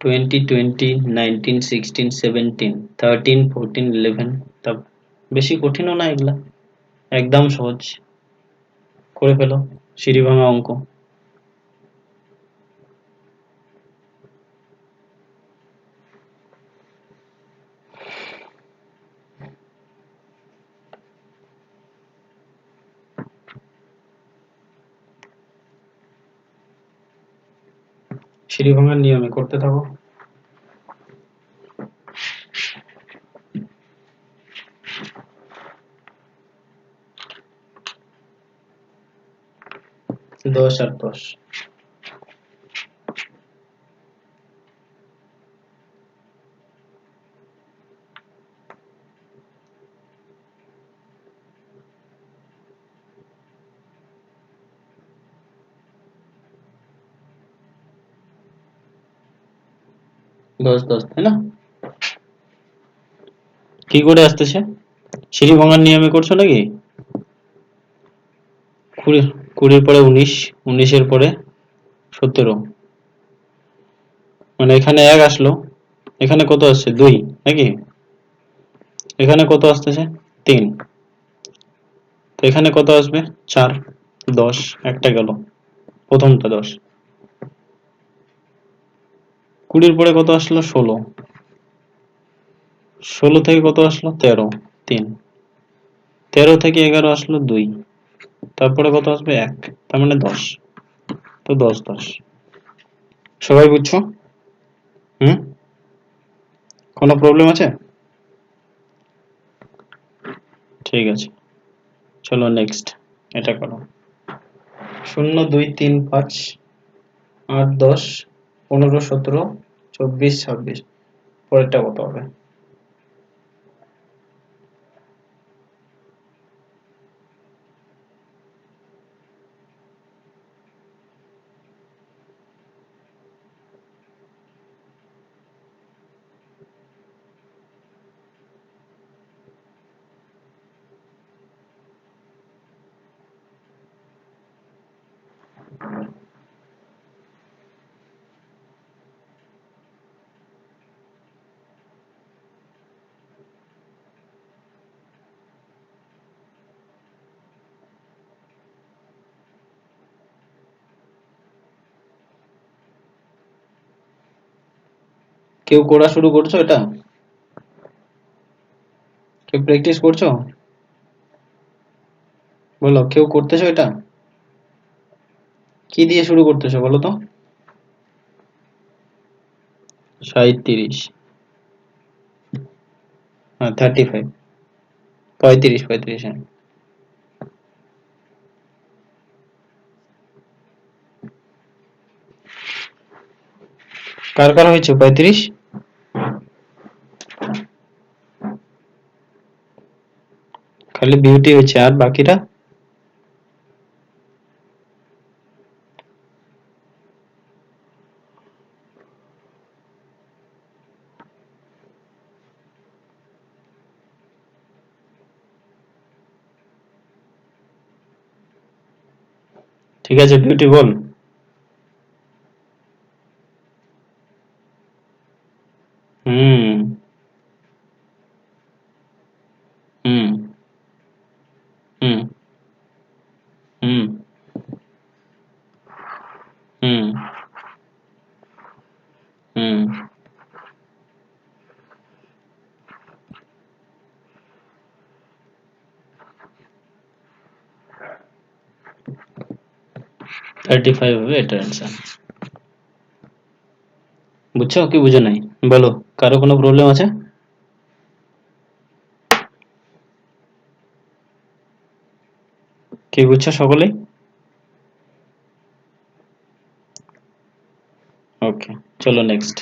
A: 20, 20, 19, 16, 17, 13, 14, 11। তা বেশি কঠিনও না এগুলা, একদম সহজ। করে ফেলো, সিঁড়ি ভাঙা অঙ্ক। সিঁড়ি ভাঙার নিয়মে করতে থাকো। 10 আর 10, 10 10, তাই না? কি করে আসতেছে? সিঁড়ি ভাঙার নিয়মে করছো নাকি? 20, 20 পরে 19, 19 এর পরে 17, মানে এখানে 1 আসলো, এখানে কত আসছে 2 নাকি? এখানে কত আসতেছে 3, তো এখানে কত আসবে 4, 10, একটা গেল, প্রথমটা 10। 20 পরে কত আসলো 16, 16 থেকে কত আসলো 13, 3, 13 থেকে 11 আসলো 2, তারপরে কত আসবে 1, তার মানে 10। তো 10 10, সবাই বুঝছো? হুম, কোনো প্রবলেম আছে? ঠিক আছে, চলো নেক্সট এটা করো। 0 2 3 5, 8 10, 15 17, 24 26, পরেরটা কত হবে? কেউ করা শুরু করছো এটা? কেউ প্র্যাকটিস করছো? বলো, কেউ করতেছো এটা? কি দিয়ে শুরু করতেছো বলো তো? 37, হ্যাঁ 35, 35 35, হ্যাঁ। কার কার হয়েছে 35? খালি বিউটি হয়েছে, আর বাকিরা? ঠিক আছে, বিউটি বল। হুম হুম হুম হুম হুম হুম 35 হবে এটার অ্যান্সার। বুঝছো কি বুঝো নাই বলো? কারো কোনো প্রবলেম আছে? কি বুঝছো সকলেই? ওকে, চলো নেক্সট।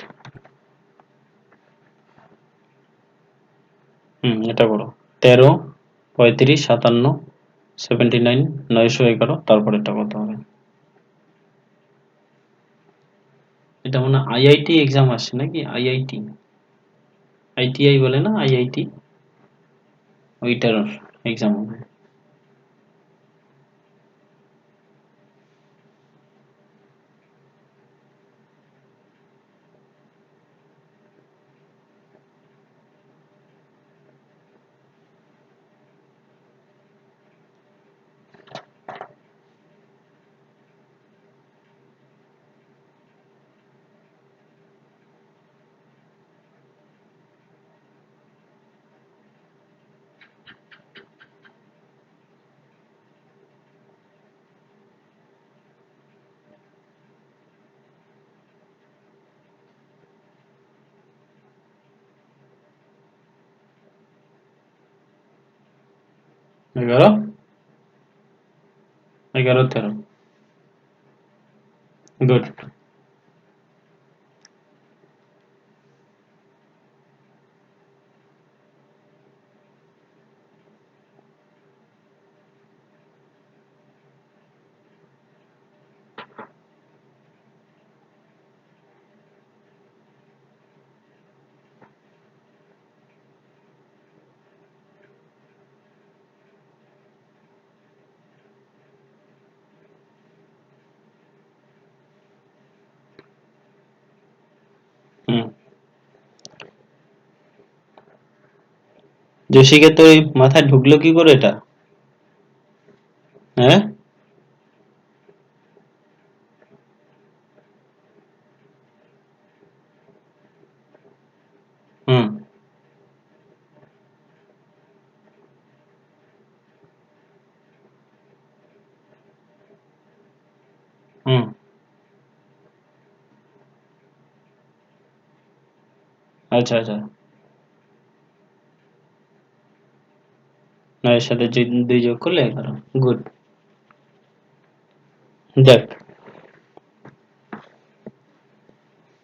A: এটা করো। 13, 35, 57, 79, 911, তারপরেরটা কত হবে? এটা মনে হয় আইআইটি এক্সাম আসছে নাকি? আইআইটি, আইটিআই বলে না, আইআইটি, ওইটার এক্সাম হবে। 11, 11, 13, গুড। হুম, জোশীকে তো ওই মাথায় ঢুকলো কি করে এটা? হ্যাঁ। হুম হুম আচ্ছা আচ্ছা, 9 এর সাথে 2 যোগ করলে 11, গুড। দেখ,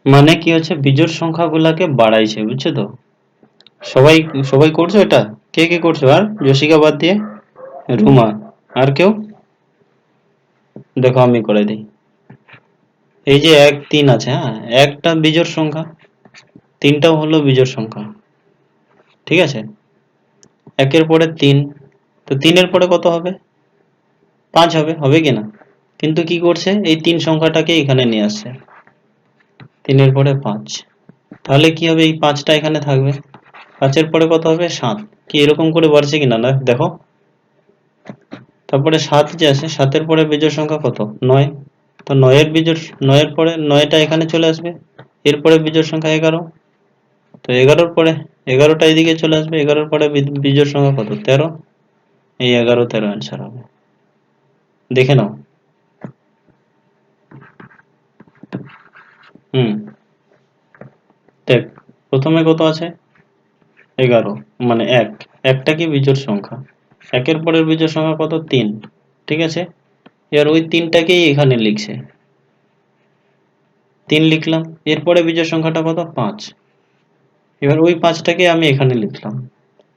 A: মানে কি হচ্ছে, বিজোড় সংখ্যাগুলাকে বাড়াইছে, বুঝছো তো? সবাই সবাই করছো এটা? কে কে করছো? আর জসিকা বাদ দিয়ে? রুমা? আর কেউ? দেখো আমি করে দিই। এই যে 1, 3 আছে, হ্যাঁ, একটা বিজোড় সংখ্যা, তিনটাও হলো বিজোড় সংখ্যা, ঠিক আছে? একের পরে 3, তো 3 এর পরে কত হবে? 5 হবে, হবে কি না? কিন্তু কি করছে, এই 3 সংখ্যাটাকে এখানে নিয়ে আসছে, 3 এর পরে 5, তাহলে কি হবে, এই 5টা এখানে থাকবে, 5 এর পরে কত হবে? 7। কি এরকম করে বাড়ছে কিনা না দেখো। তারপরে 7 যে আছে, 7 এর পরে বিজোড় সংখ্যা কত? 9। তো 9 এর বিজোড়, 9 এর পরে 9টা এখানে চলে আসবে, এরপরে বিজোড় সংখ্যা 11, তো 11-র পরে 11টা এদিকে চলে আসবে, 11-র পরে বিজোড় সংখ্যা কত? 13। এই 11, 13 অ্যান্সার হবে। দেখে নাও। হুম, দেখ, প্রথমে কত আছে? 11, মানে 1, একটা কি বিজোড় সংখ্যা, একের পরের বিজোড় সংখ্যা কত? 3, ঠিক আছে? এবার ওই তিনটাকেই এখানে লিখছে, 3 লিখলাম, এরপরে বিজোড় সংখ্যাটা কত 5, এবার ওই 5টাকে আমি এখানে লিখলাম,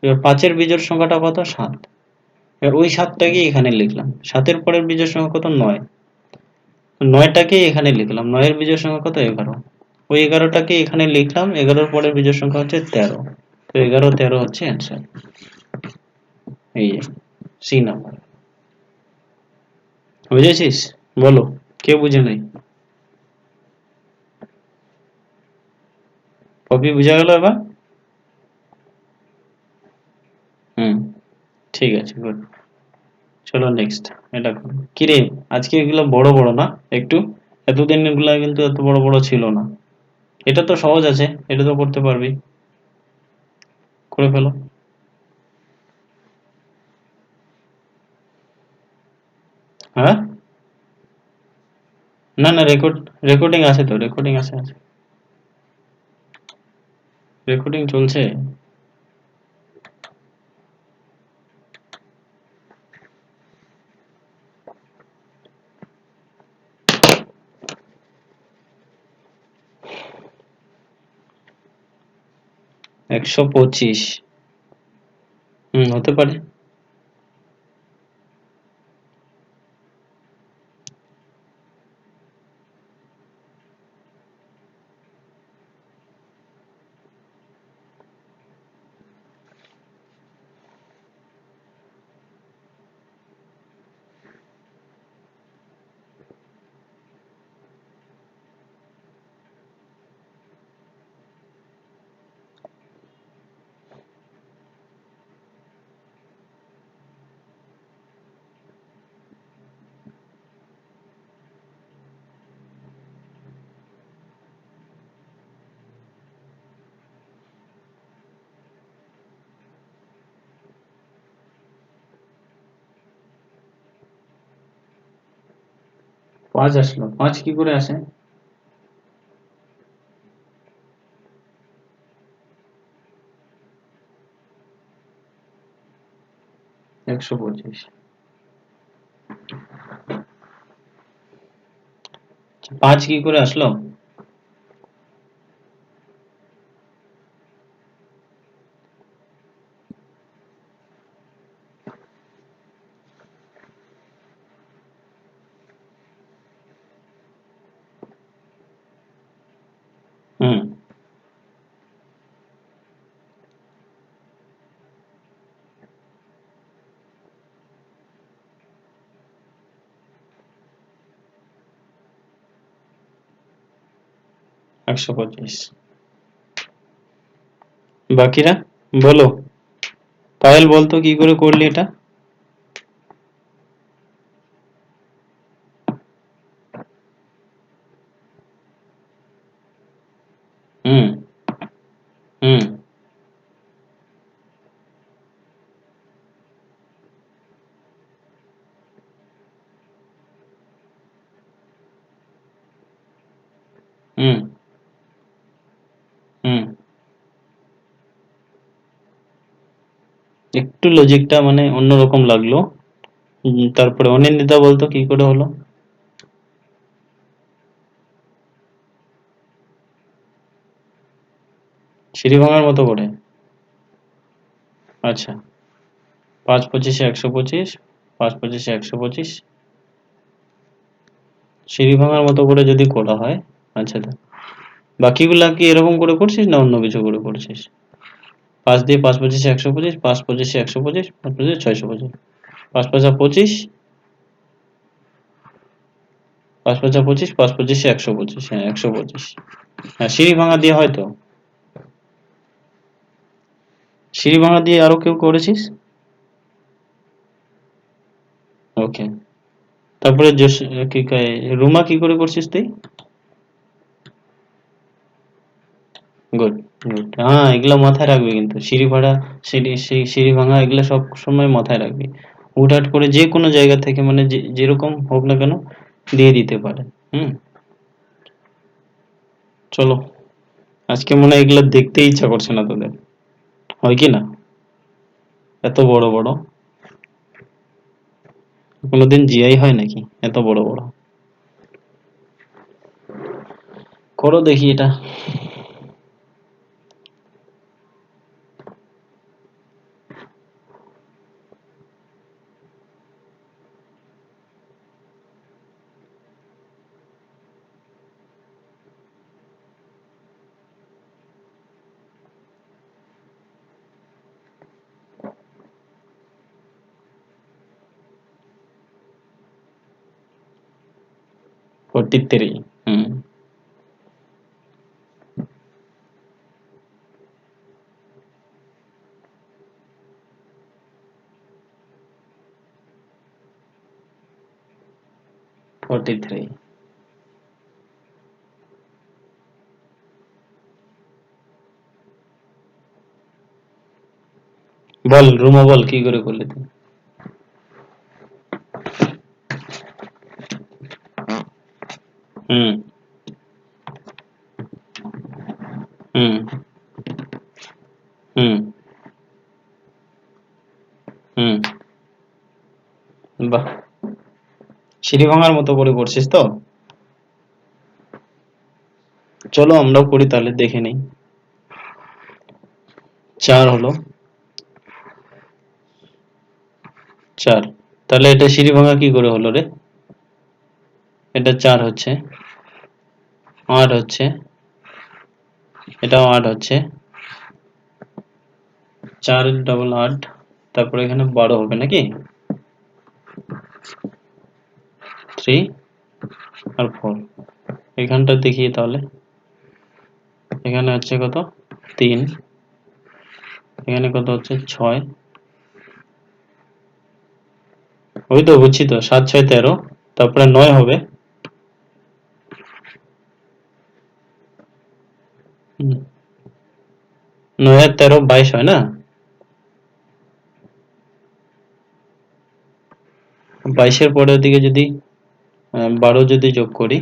A: এবার 5 এর বিজোড় সংখ্যাটা কত 7, এবার ওই 7টাকে এখানে লিখলাম, 7 এর পরের বিজোড় সংখ্যা কত 9, 9টাকে এখানে লিখলাম, 9 এর বিজোড় সংখ্যা কত 11, ওই 11টাকে এখানে লিখলাম, 11 এর পরের বিজোড় সংখ্যা হচ্ছে 13, তো 11 13 হচ্ছে অ্যান্সার। এই যে সি নাম্বার। বুঝেছিস? বলো, কে বুঝে নাই? কপি বুঝা গেল এবার? ঠিক আছে, গুড। চলো নেক্সট, এটা করো। কিরে, আজকে এগুলো বড় বড় না একটু? এতদিন এগুলা কিন্তু এত বড় বড় ছিল না। এটা তো সহজ আছে, এটা তো করতে পারবি, করে ফেলো। হ্যাঁ, না না, রেকর্ডিং আছে তো, রেকর্ডিং আছে, রেকর্ডিং চলছে। 125, হতে পারে। পাঁচ আসলো, 5 কি করে আসে? একশো পঁচিশ, 5 কি করে আসলো? হুম 125। বাকিরা বলো, পায়েল বলতো কি করে করলি এটা? হুম হুম হুম হুম একটু লজিকটা মানে অন্যরকম লাগলো। তারপরে অনিন্দিতা বলতো কি করে হলো? সিঁড়ি ভাঙার মতো করে? আচ্ছা, 5 25 125, 5 25 125, সিঁড়ি ভাঙার মতো করে যদি করা হয়। আচ্ছা, বাকিগুলা কি এরকম করে করছিস না অন্য কিছু করে করছিস? 5 দিয়ে 5 25 125, 5 25 125, 5 25 625, 5 5 25, 5 5 25, 5 25 125, হ্যাঁ 125। হ্যাঁ, সিঁড়ি ভাঙা দিয়ে হয়তো, সিঁড়ি ভাঙা দিয়ে আরো কেউ করেছিস? ওকে, তারপরে কি কয়, রুমা কি করে করছিস তুই? Good, good. হ্যাঁ, এগুলা মাথায় রাখবি কিন্তু, সিঁড়ি ভাড়া, সিঁড়ি ভাঙা এগুলা সব সময় মাথায় রাখবি। হুটহাট করে যে কোনো জায়গা থেকে মানে যেরকম হোক না কেন দিয়ে দিতে পারে। হুম, চলো, আজকে মনে হয় এগুলা দেখতেই ইচ্ছা করছে না তোদের, হয় কি না? এত বড় বড়, কোনোদিন জিআই হয় নাকি এত বড় বড়? করো দেখি এটা। Forty three. হুম, ফোরটি থ্রি। বল রুমা, বল কি করে করলি তুই? হুম হুম হুম হুম। বাহ, সিঁড়ি ভাঙার মতো করে করছিস তো। চলো আমরাও করি তাহলে, দেখে নেই। 4 হলো। 4। তাহলে এটা সিঁড়ি ভাঙা কি করে হলো রে? এটা 4 হচ্ছে, 8 হচ্ছে, এটাও 8 হচ্ছে। 4 ডবল 8, তারপরে এখানে 12 হবে নাকি? 3 আর 4। এখানটা দেখি তাহলে। এখানে হচ্ছে কত? 3। এখানে কত হচ্ছে? 6। ওই তো বুঝছি তো, 7 6 13, তারপরে 9 হবে। 9 আর 13 22 হয় না? 22-এর পরের দিকে যদি 12 যদি যোগ করি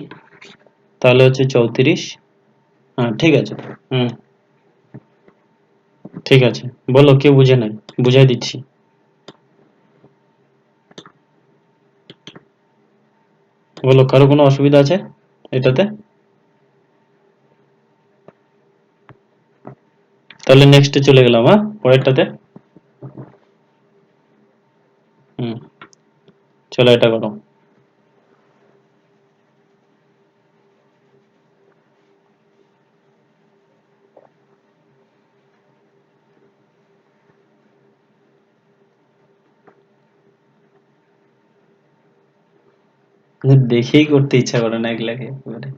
A: তাহলে হচ্ছে 34। হ্যাঁ ঠিক আছে। হুম, ঠিক আছে। বলো, কেউ বুঝে নাই, বুঝাই দিচ্ছি। বলো, কারো কোনো অসুবিধা আছে এটাতে? তাহলে নেক্সটে চলে গেলাম, হ্যাঁ, পরেরটাতে। হুম, চলো এটা করো। দেখেই করতে ইচ্ছা করে না এগুলাকে একেবারে।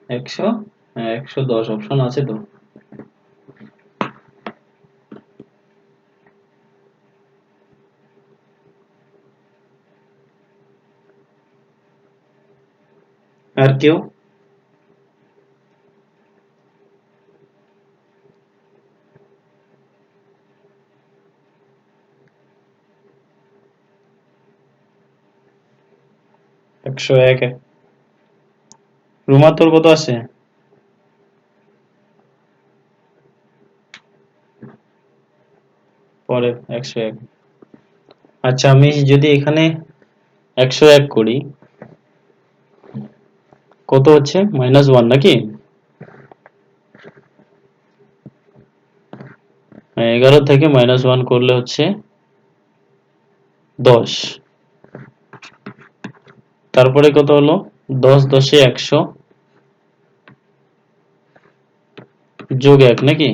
A: একশো, হ্যাঁ 110 অপশন আছে তো। আর কেউ? 101। রুমা, তোর কত আছে? পরে 101। আচ্ছা, আমি যদি এখানে 101 করি, কত হচ্ছে? -1 নাকি? 11 থেকে -1 করলে হচ্ছে 10। তারপরে কত হলো? 10 10 এ 100 যোগ 1 নাকি?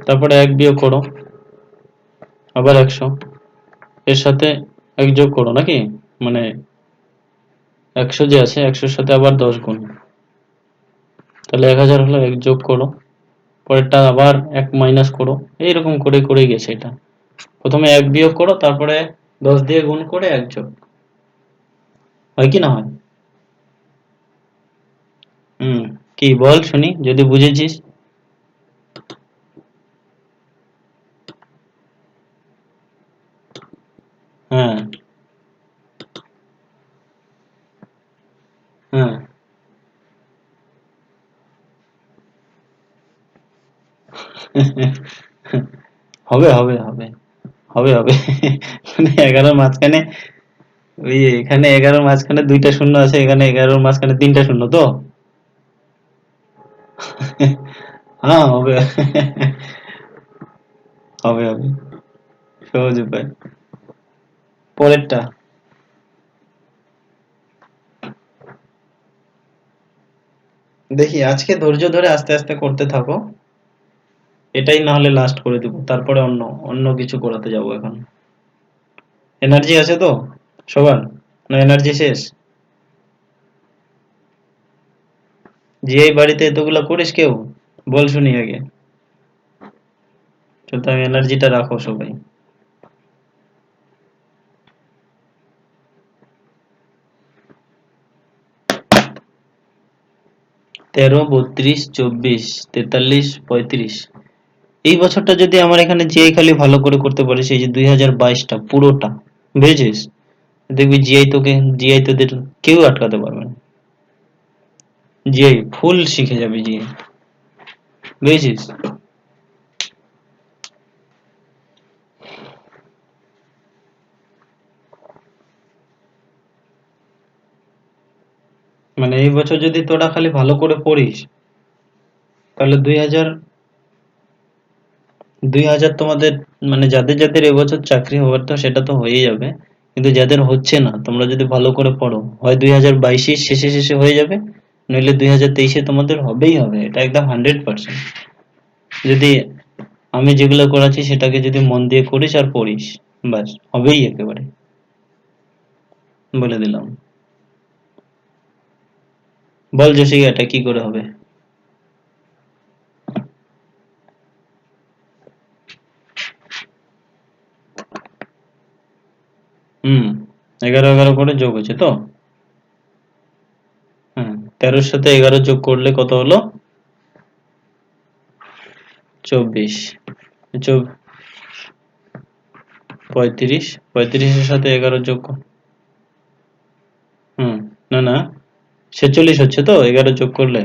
A: তারপরে 1 বিয়োগ করো, আবার 100। এর সাথে 1 যোগ করো নাকি? মানে 100 যে আছে, 100-র সাথে আবার 10 গুণ, তাহলে 1000 হলো। 1 যোগ করো, পরেরটা আবার 1 মাইনাস করো। এইরকম করে করে গেছে এটা। প্রথমে 1 বিয়োগ করো, তারপরে 10 দিয়ে গুণ করে 1 যোগ। হয় কি না হয়? হুম, কি বল শুনি যদি বুঝেছিস। হবে হবে হবে হবে হবে মানে 11 মাঝখানে ওই এখানে 11 মাঝখানে দুইটা শূন্য আছে, এখানে 11 মাঝখানে তিনটা শূন্য তো। হ্যাঁ হবে হবে হবে, সহজ উপায়। পরেরটা দেখি, আজকে ধৈর্য ধরে আস্তে আস্তে করতে থাকো, এটাই না হলে লাস্ট করে দিব, তারপরে অন্য অন্য কিছু করাতে যাব এখন। এনার্জি আছে তো সবার, না এনার্জি শেষ? যে এই বাড়িতে এতগুলা করিস কেউ, বল শুনি আগে। সুতরাং এনার্জিটা রাখো সবাই। 13, 32, 24, 43, 35। এই বছরটা যদি আমার এখানে জিআই খালি ভালো করে করতে পারিস, এই যে 2022টা পুরোটা, বুঝেছিস? দেখবি জিআই তোকে, জিআই তোদের কেউ আটকাতে পারবে না। জিআই ফুল শিখে যাবে জিআই, বুঝেছিস? মানে এই বছর যদি তোরা খালি ভালো করে পড়িস, তাহলে 2000 তোমাদের, মানে যাদের যাদের এবছর চাকরি হওয়ার তো সেটা তো হয়েই যাবে, কিন্তু যাদের হচ্ছে না, তোমরা যদি ভালো করে পড়ো, হয় 2022 শেষে শেষে হয়ে যাবে, নইলে 2023 তোমাদের হবেই হবে, এটা একদম 100%। যদি আমি যেগুলো করাচ্ছি সেটাকে যদি মন দিয়ে করিস আর পড়িস, ব্যাস হবেই একেবারে, বলে দিলাম। বল জসিকা, এটা কি করে হবে? হুম, 11 11 করে যোগ হচ্ছে তো। হ্যাঁ, 13-র সাথে 11 যোগ করলে কত হলো? 24। 35, 35-এর সাথে 11 যোগ হুম, না না, 46 হচ্ছে তো 11 যোগ করলে,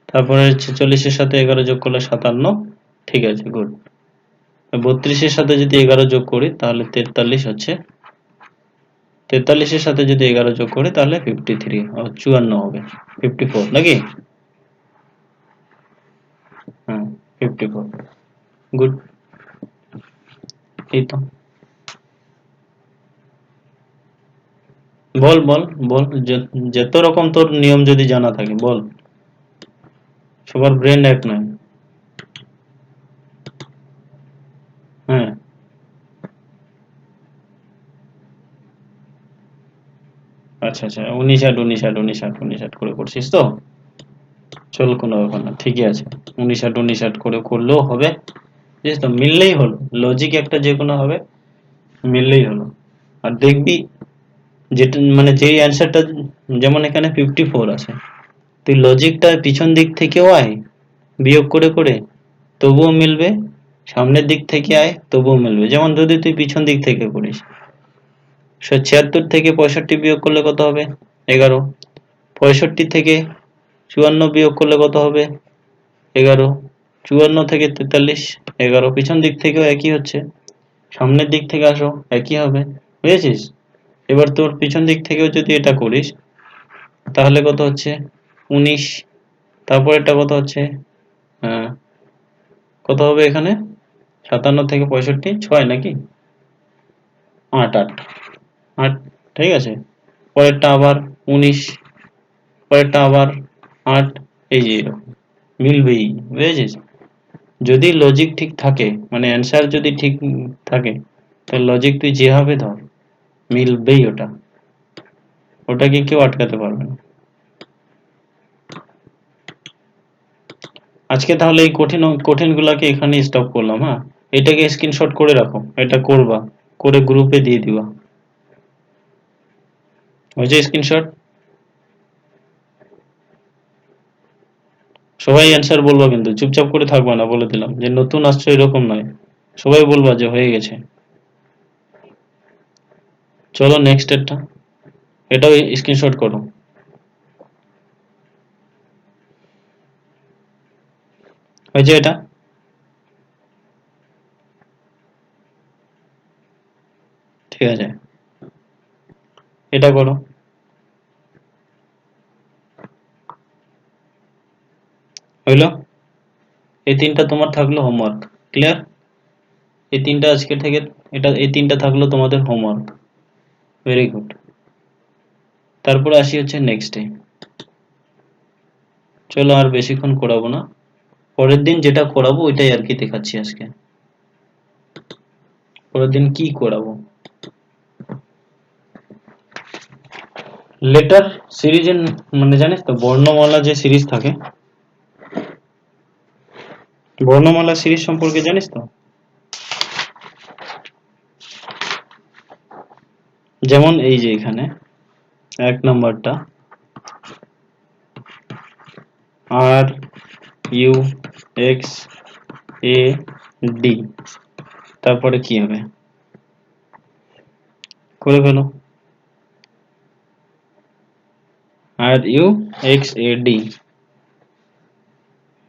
A: তারপরে 46-এর সাথে 11 যোগ করলে 57। ঠিক আছে, গুড। 32-এর সাথে যদি 11 যোগ করি তাহলে 43 হচ্ছে, 43-এর সাথে যদি 11 যোগ করি তাহলে 53, 54 হবে, 54 নাকি? হ্যাঁ, 54, গুড। এই তো, বল বল বল, যত রকম তোর নিয়ম যদি জানা থাকে বল, সবার ব্রেন এক নয়। হ্যাঁ, আচ্ছা আচ্ছা, 19 8 19 8 19 8 19 8 করে করছিস তো, চল কোনো ব্যাপার না, ঠিকই আছে। 19 8 19 8 করে করলেও হবে, বুঝিস তো, মিললেই হলো, লজিক একটা যে কোনো হবে, মিললেই হলো। আর দেখবি, যেটা মানে যেই অ্যান্সারটা, যেমন এখানে 54 আছে, তুই লজিকটা পিছন দিক থেকেও আয়, বিয়োগ করে করে, তবুও মিলবে, সামনের দিক থেকে আয় তবুও মিলবে। যেমন যদি তুই পিছন দিক থেকে করিস, 76 থেকে 65 বিয়োগ করলে কত হবে? 11। 65 থেকে 54 বিয়োগ করলে কত হবে? 11। 54 থেকে 43, 11। পিছন দিক থেকেও একই হচ্ছে, সামনের দিক থেকে আসো, একই হবে, বুঝেছিস? এবার তোর পিছন দিক থেকেও যদি এটা করিস, তাহলে কত হচ্ছে? 19। তারপরেরটা কত হচ্ছে? আহ, কত হবে এখানে? 57 থেকে 65, 6 নাকি? 8 8 8, ঠিক আছে। পরেরটা আবার 19, পরেরটা আবার 8, এই যে এরকম মিলবেই, বুঝেছিস? যদি লজিক ঠিক থাকে, মানে অ্যান্সার যদি ঠিক থাকে, তাহলে লজিক তুই যেভাবে ধর, মিলবেই ওটা, ওটাকে কেউ আটকাতে পারবে না। আজকে তাহলে এই কঠিন কঠিন গুলাকে এখানে স্টপ করলাম, হ্যাঁ? এটাকে স্ক্রিনশট করে রাখো, এটা করবা, করে গ্রুপে দিয়ে দিবা। হয়েছে স্ক্রিনশট? সবাই অ্যান্সার বলবা, কিন্তু চুপচাপ করে থাকবা না, বলে দিলাম, যে নতুন আসছো এরকম নয়, সবাই বলবা যে হয়ে গেছে। চলো নেক্সট একটা, এটাও স্ক্রিনশট করো। হয়েছে এটা? ঠিক আছে, এটা করো। হইলো? এই তিনটা তোমার থাকলো হোমওয়ার্ক। ক্লিয়ার? এই তিনটা আজকে থেকে, এই তিনটা থাকলো তোমাদের হোমওয়ার্ক। Very good. তারপরে আসি হচ্ছে নেক্সটে। চলো আর বেশিক্ষণ করাবো না, পরের দিন যেটা করাবো ওইটাই আর কি দেখাচ্ছি আজকে। পরের দিন কি করাবো? লেটার সিরিজের, মানে জানিস তো বর্ণমালা যে সিরিজ থাকে, বর্ণমালা সিরিজ সম্পর্কে জানিস তো? যেমন এই যে এখানে 1 নাম্বারটা R U X A D, তারপরে কি হবে? করে ফেলো। R U X A D,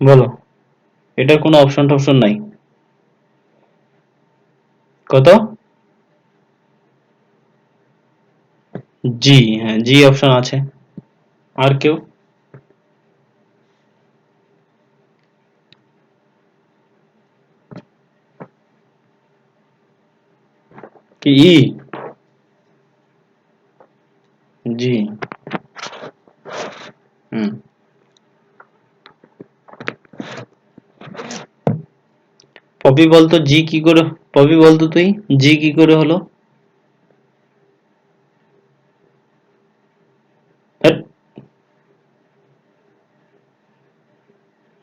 A: বলো। এটার কোনো অপশন টপশন নাই। কত? জি, হ্যাঁ জি অপশন আছে। আর কেউ? কি ই? জি। হুম। পপি বলতো জি কি করে, পপি বলতো তুই জি কি করে হলো? হ্যাট,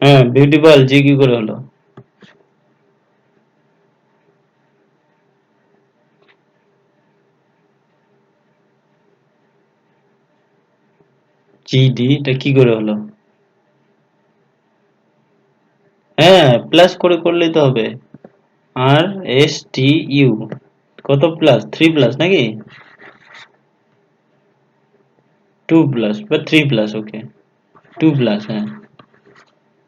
A: হ্যাঁ বিউটি পার্ল জি কি করে হলো? জি ডি এটা কি করে হলো? হ্যাঁ প্লাস করে করলেই তো হবে। আর এস টি ইউ, কত প্লাস? 3 প্লাস নাকি? 2 প্লাস বা 3 প্লাস, ওকে 2 প্লাস, হ্যাঁ।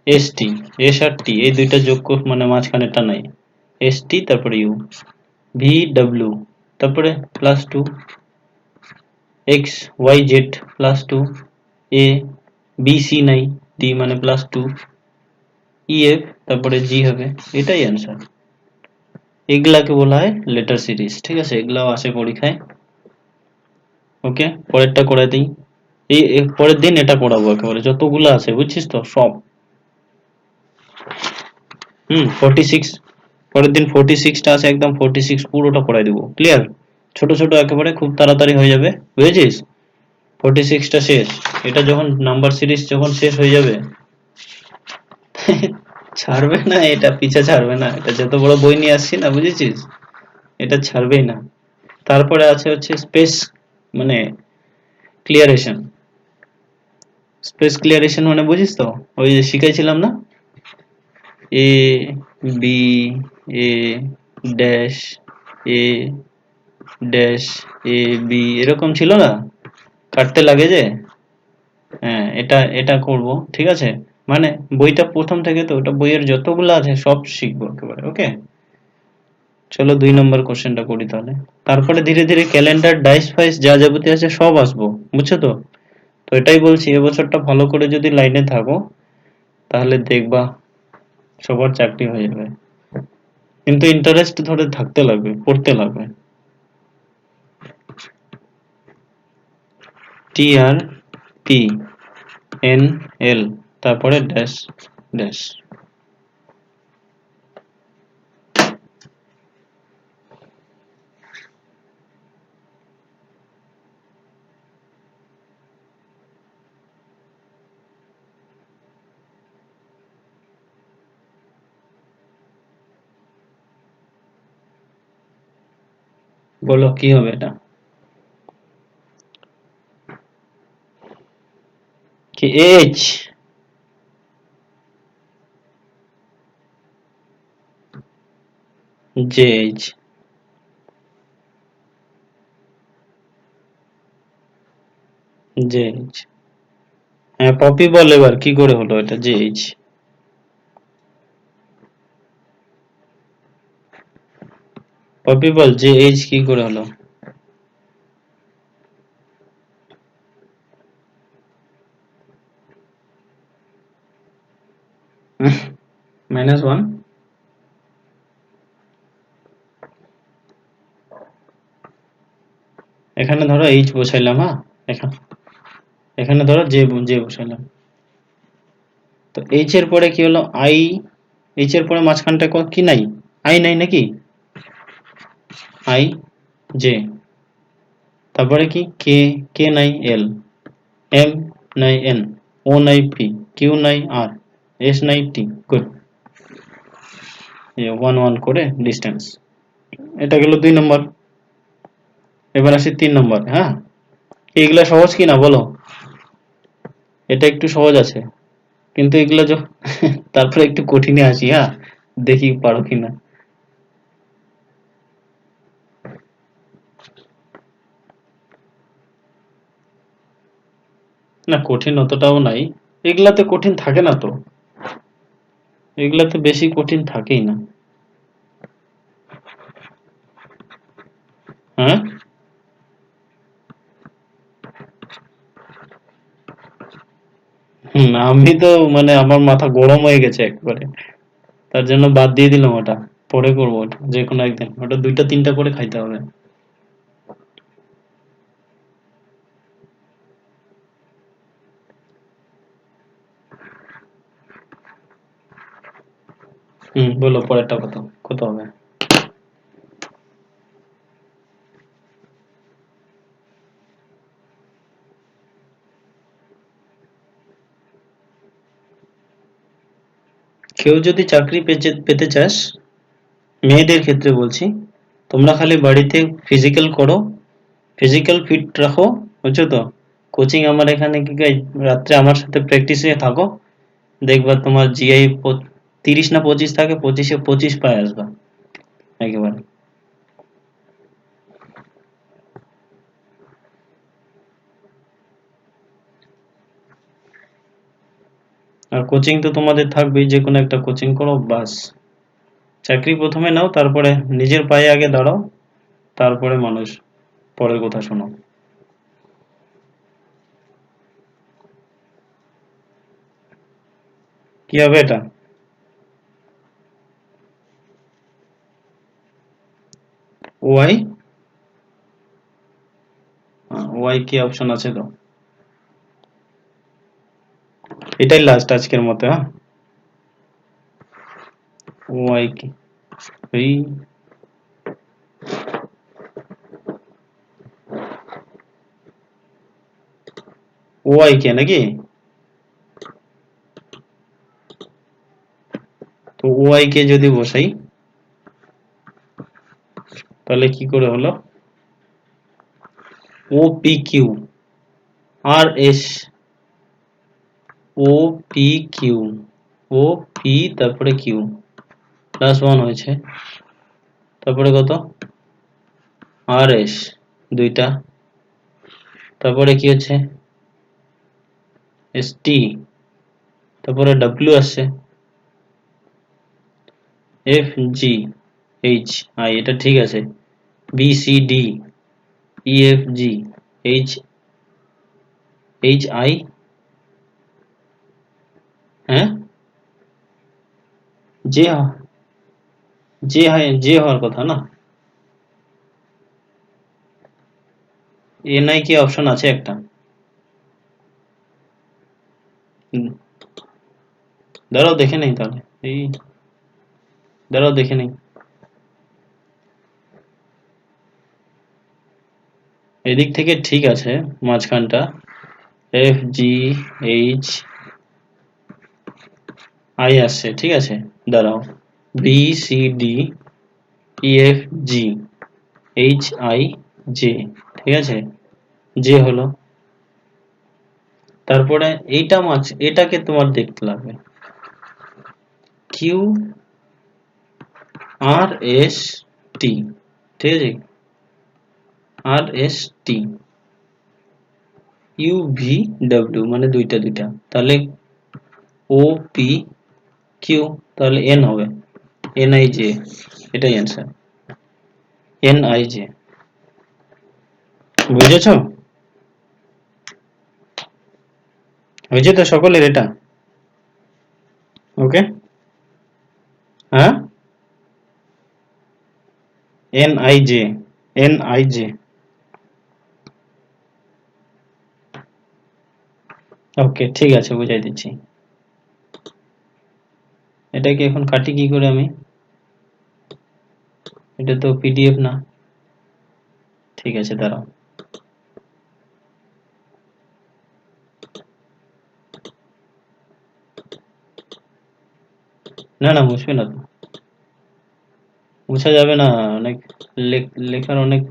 A: এস টি, এস আর টি এই দুইটা যোগ মানে মাঝখানেরটা নাই। এস টি তারপরে ইউ, ভি ডাব্লিউ, তারপরে plus 2, X Y Z plus 2, A B C নাই, ডি মানে প্লাস 2, ই এফ, তারপরে জি হবে। এটাই অ্যান্সার। এগুলাকে বলা হয় লেটার সিরিজ, ঠিক আছে? এগুলাও আসে পরীক্ষায়। ওকে, পরেরটা করে দিই। পরের দিন এটা করাবো একেবারে যতগুলো আছে, বুঝছিস তো সব। 46, পরের দিন 46টা আছে, একদম 46 পুরোটা করাই দিব। ক্লিয়ার? ছোট ছোট একেবারে খুব তাড়াতাড়ি হয়ে যাবে, বুঝেছিস? 46টা শেষ। এটা যখন নাম্বার সিরিজ যখন শেষ হয়ে যাবে ছাড়বে না, এটা পিছা ছাড়বে না, এটা যত বড় বই নিয়ে আসছি না, বুঝেছিস? এটা ছাড়বেই না। তারপরে আছে হচ্ছে স্পেস, মানে ক্লিয়ারেশন। স্পেস ক্লিয়ারেশন মানে বুঝিস তো? ওই যে শিখাইছিলাম না, A B, a dash, a dash, A B, এরকম ছিল না? কাটতে লাগে যে, হ্যাঁ এটা এটা করব, ঠিক আছে? মানে বইটা প্রথম থেকে তো, ওটা বইয়ের যতগুলো আছে সব শিখবো একেবারে। ওকে, চলো 2 নম্বর কোশ্চেনটা করি তাহলে। তারপরে ধীরে ধীরে ক্যালেন্ডার ডাইস ফাইস যা যাবতীয় আছে সব আসবো, বুঝছো তো? তো এটাই বলছি, এবছরটা ভালো করে যদি লাইনে থাকো তাহলে দেখবা সবার চাকরি হয়ে যাবে। কিন্তু ইন্টারেস্ট ধরে থাকতে লাগবে, পড়তে লাগবে। টি আর পি এন এল, তারপরে ড্যাশ ড্যাশ। বলো কি হবে এটা? কি H? J H, J H. হ্যাঁ পপি বল এবার কি করে হলো এটা জে এইচ? পপি বল জে এইচ কি করে হলো? -1 এখানে ধরো h বসাইলাম। হ্যাঁ, এখানে ধরো j বসাইলাম। তো h এর পরে কি হলো i, h এর পরে মাঝখানটা কি নাই, i নাই নাকি, i j, তারপরে কি k নাই l, m নাই n, o নাই p, q নাই r, s নাই t। গুড। 1 1 করে ডিস্টেন্স। এটা গেল 2 নম্বর। এবার আসি 3 নম্বর। হ্যাঁ, এইগুলা সহজ কি না বলো? এটা একটু সহজ আছে, কিন্তু এগুলা তারপরে একটু কঠিনে আসি। হ্যাঁ, দেখি পারো কিনা। না, কঠিন অতটাও নাই, এগুলাতে কঠিন থাকে না তো, এগুলাতে বেশি কঠিন থাকেই না। হ্যাঁ, আমি তো মানে আমার মাথা গরম হয়ে গেছে একবারে, তার জন্য বাদ দিয়ে দিলাম ওটা। পরে করবো ওটা যে কোনো একদিন, ওটা 2টা 3টা করে খাইতে হবে। বলো পরেরটা কত, কত হবে? কেউ যদি চাকরি পেতে চাস, মেয়েদের ক্ষেত্রে বলছি, তোমরা খালি বাড়িতে ফিজিক্যাল করো, ফিজিক্যাল ফিট রাখো, বুঝছো তো? কোচিং আমার এখানে কি রাত্রে আমার সাথে প্র্যাকটিসে থাকো, দেখবা তোমার জিআই 30 না 25 থাকে, 25-এ 25 পায় আসবা একেবারে। আর কোচিং তো তোমাদের থাকবেই, যে কোনো একটা কোচিং করো বাস। চাকরি প্রথমে নাও, তারপরে নিজের পায়ে আগে দাঁড়াও, তারপরে মানুষ পরের কথা শোনো। কি হবে এটা? ওয়াই, ওয়াই কি অপশন আছে তো? এটাই লাস্ট আজকের মতো। হ্যাঁ, ওয়াই কি, এই ওয়াই কে নাকি? তো ওয়াই কে যদি বসাই, তাহলে কি করে হলো? O P Q R S, O P Q, O P তারপরে কিউ, +1 হয়েছে, তারপরে কত, আর এস 2টা, তারপরে কি হচ্ছে, এস টি, তারপরে ডাব্লিউ আসছে, এফ জি এইচ আই, এটা ঠিক আছে, B C D E F G H H I, হ্যাঁ, জে, জে হওয়ার কথা না? এন আই কি অপশন আছে একটা? হুম, দাঁড়াও দেখে নেই তাহলে, এই দাঁড়াও দেখে নেই। এদিক থেকে ঠিক আছে, মাঝখানটা এফ জি এইচ আই আসছে, ঠিক আছে। দাঁড়াও, B C D E F G H I J, ঠিক আছে, জে হলো। তারপরে এইটা এটাকে তোমার দেখতে লাগবে, কিউ আর এস টি, ঠিক আছে, R S T, U V W, মানে দুইটা দুইটা, তাহলে ও পি কিউ, তাহলে এন হবে, এন আই জে, এটাই অ্যান্সার, এন আই জে। বুঝেছো? হয়েছে তো সকলের এটা? ওকে, হ্যাঁ, NIJ, NIJ। ওকে, ঠিক আছে, বুঝাই দিচ্ছি। এটাকে এখন কাটি কি করে আমি? এটা তো PDF না। ঠিক আছে, দাঁড়াও। না না, মুছবে না তো, মুছা যাবে না, অনেক লেখার অনেক।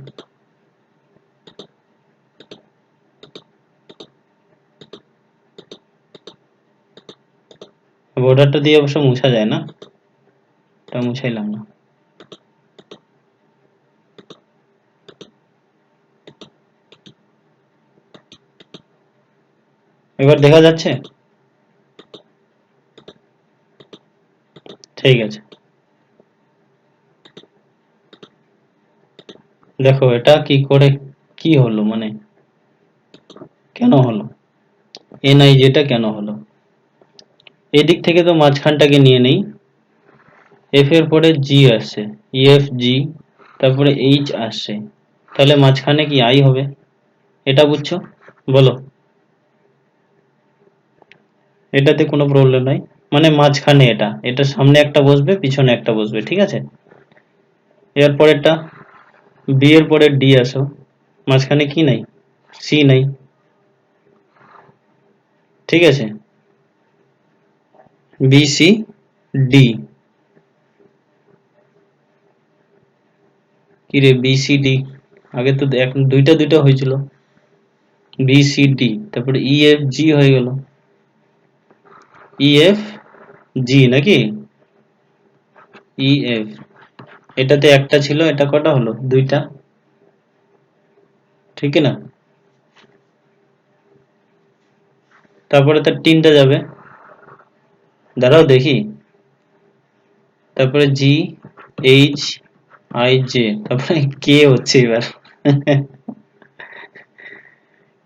A: বর্ডারটা দিয়ে অবশ্য মুছা যায় না, এটা মুছাইলাম না। এবার দেখা যাচ্ছে? ঠিক আছে, দেখো এটা কি করে কি হলো, মানে কেন হলো, NIJ-টা কেন হলো? এদিক থেকে তো মাঝখানটাকে নিয়ে নেই, F এর পরে G আসছে, EFG, তারপরে H আসছে, তাহলে মাঝখানে কি I হবে, এটা বুঝছো? বলো। এটাতে কোনো প্রবলেম নাই, মানে মাঝখানে এটা, এটা সামনে একটা বসবে, পিছনে একটা বসবে, ঠিক আছে। এর পরেরটা B এর পরে D আসো, মাঝখানে কি নাই, C নাই, ঠিক আছে। BCD, কি রে BCD, আগে তো এখন দুইটা দুইটা হয়েছিল, BCD, তারপরে EFG হয়ে গেল, EFG নাকি, EF, এটাতে একটা ছিল, এটা কটা হলো, দুইটা, ঠিক না? তারপরে তার তিনটা যাবে, দাঁড়াও দেখি, তারপরে GHIJ, তারপরে কে হচ্ছে এবার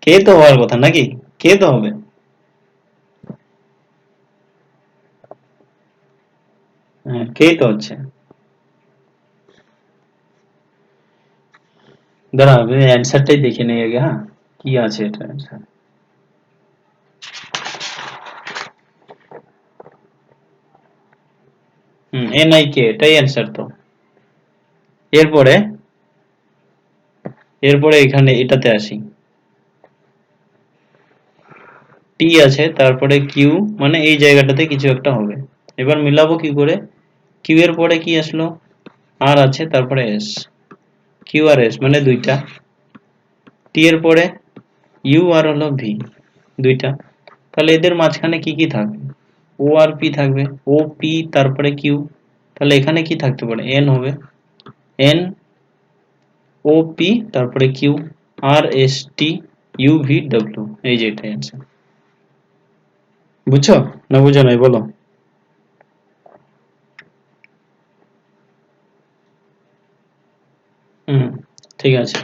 A: কে তো হওয়ার কথা নাকি, কে তো হবে, হ্যাঁ কে তো হচ্ছে। দাঁড়া, আমি অ্যান্সারটাই দেখে নেই আগে, হ্যাঁ কি আছে এটা অ্যান্সার। NIK, এটাই অ্যান্সার তো। এরপরে এরপরে এখানে এটাতে আসি, টি আছে, তারপরে কিউ, মানে এই জায়গাটাতে কিছু একটা হবে। এবার মিলাবো কি করে, কিউ এর পরে কি আসলো, আর আছে, তারপরে এস, কিউ আর এস মানে দুইটা, টি এর পরে ইউ আর হলো ভি, দুইটা, তাহলে এদের মাঝখানে কি কি থাকবে, ও আর পি থাকবে, ও পি তারপরে কিউ, তাহলে এখানে কি থাকতে পারে, এন হবে, এন ও পি তারপরে Q, R S T U V W, এই যে এটাই আছে। বুঝছো না বুঝো নাই বলো? হুম, ঠিক আছে,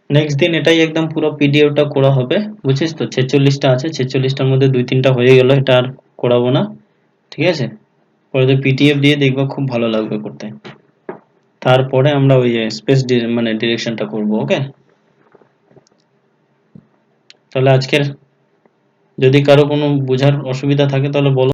A: নেক্সট দিন এটাই একদম পুরো পিডিএফটা করা হবে, বুঝছিস তো, 46টা আছে, 46টার মধ্যে দুই তিনটা হয়ে গেল, এটা আর করাবো না, ঠিক আছে। পরে তো পিডিএফ দিয়ে দেখবো, খুব ভালো লাগবে করতে। তারপরে আমরা ওই স্পেস মানে ডিরেকশনটা করব, ওকে। তাহলে আজকের, যদি কারো কোনো বোঝার অসুবিধা থাকে তাহলে বলো।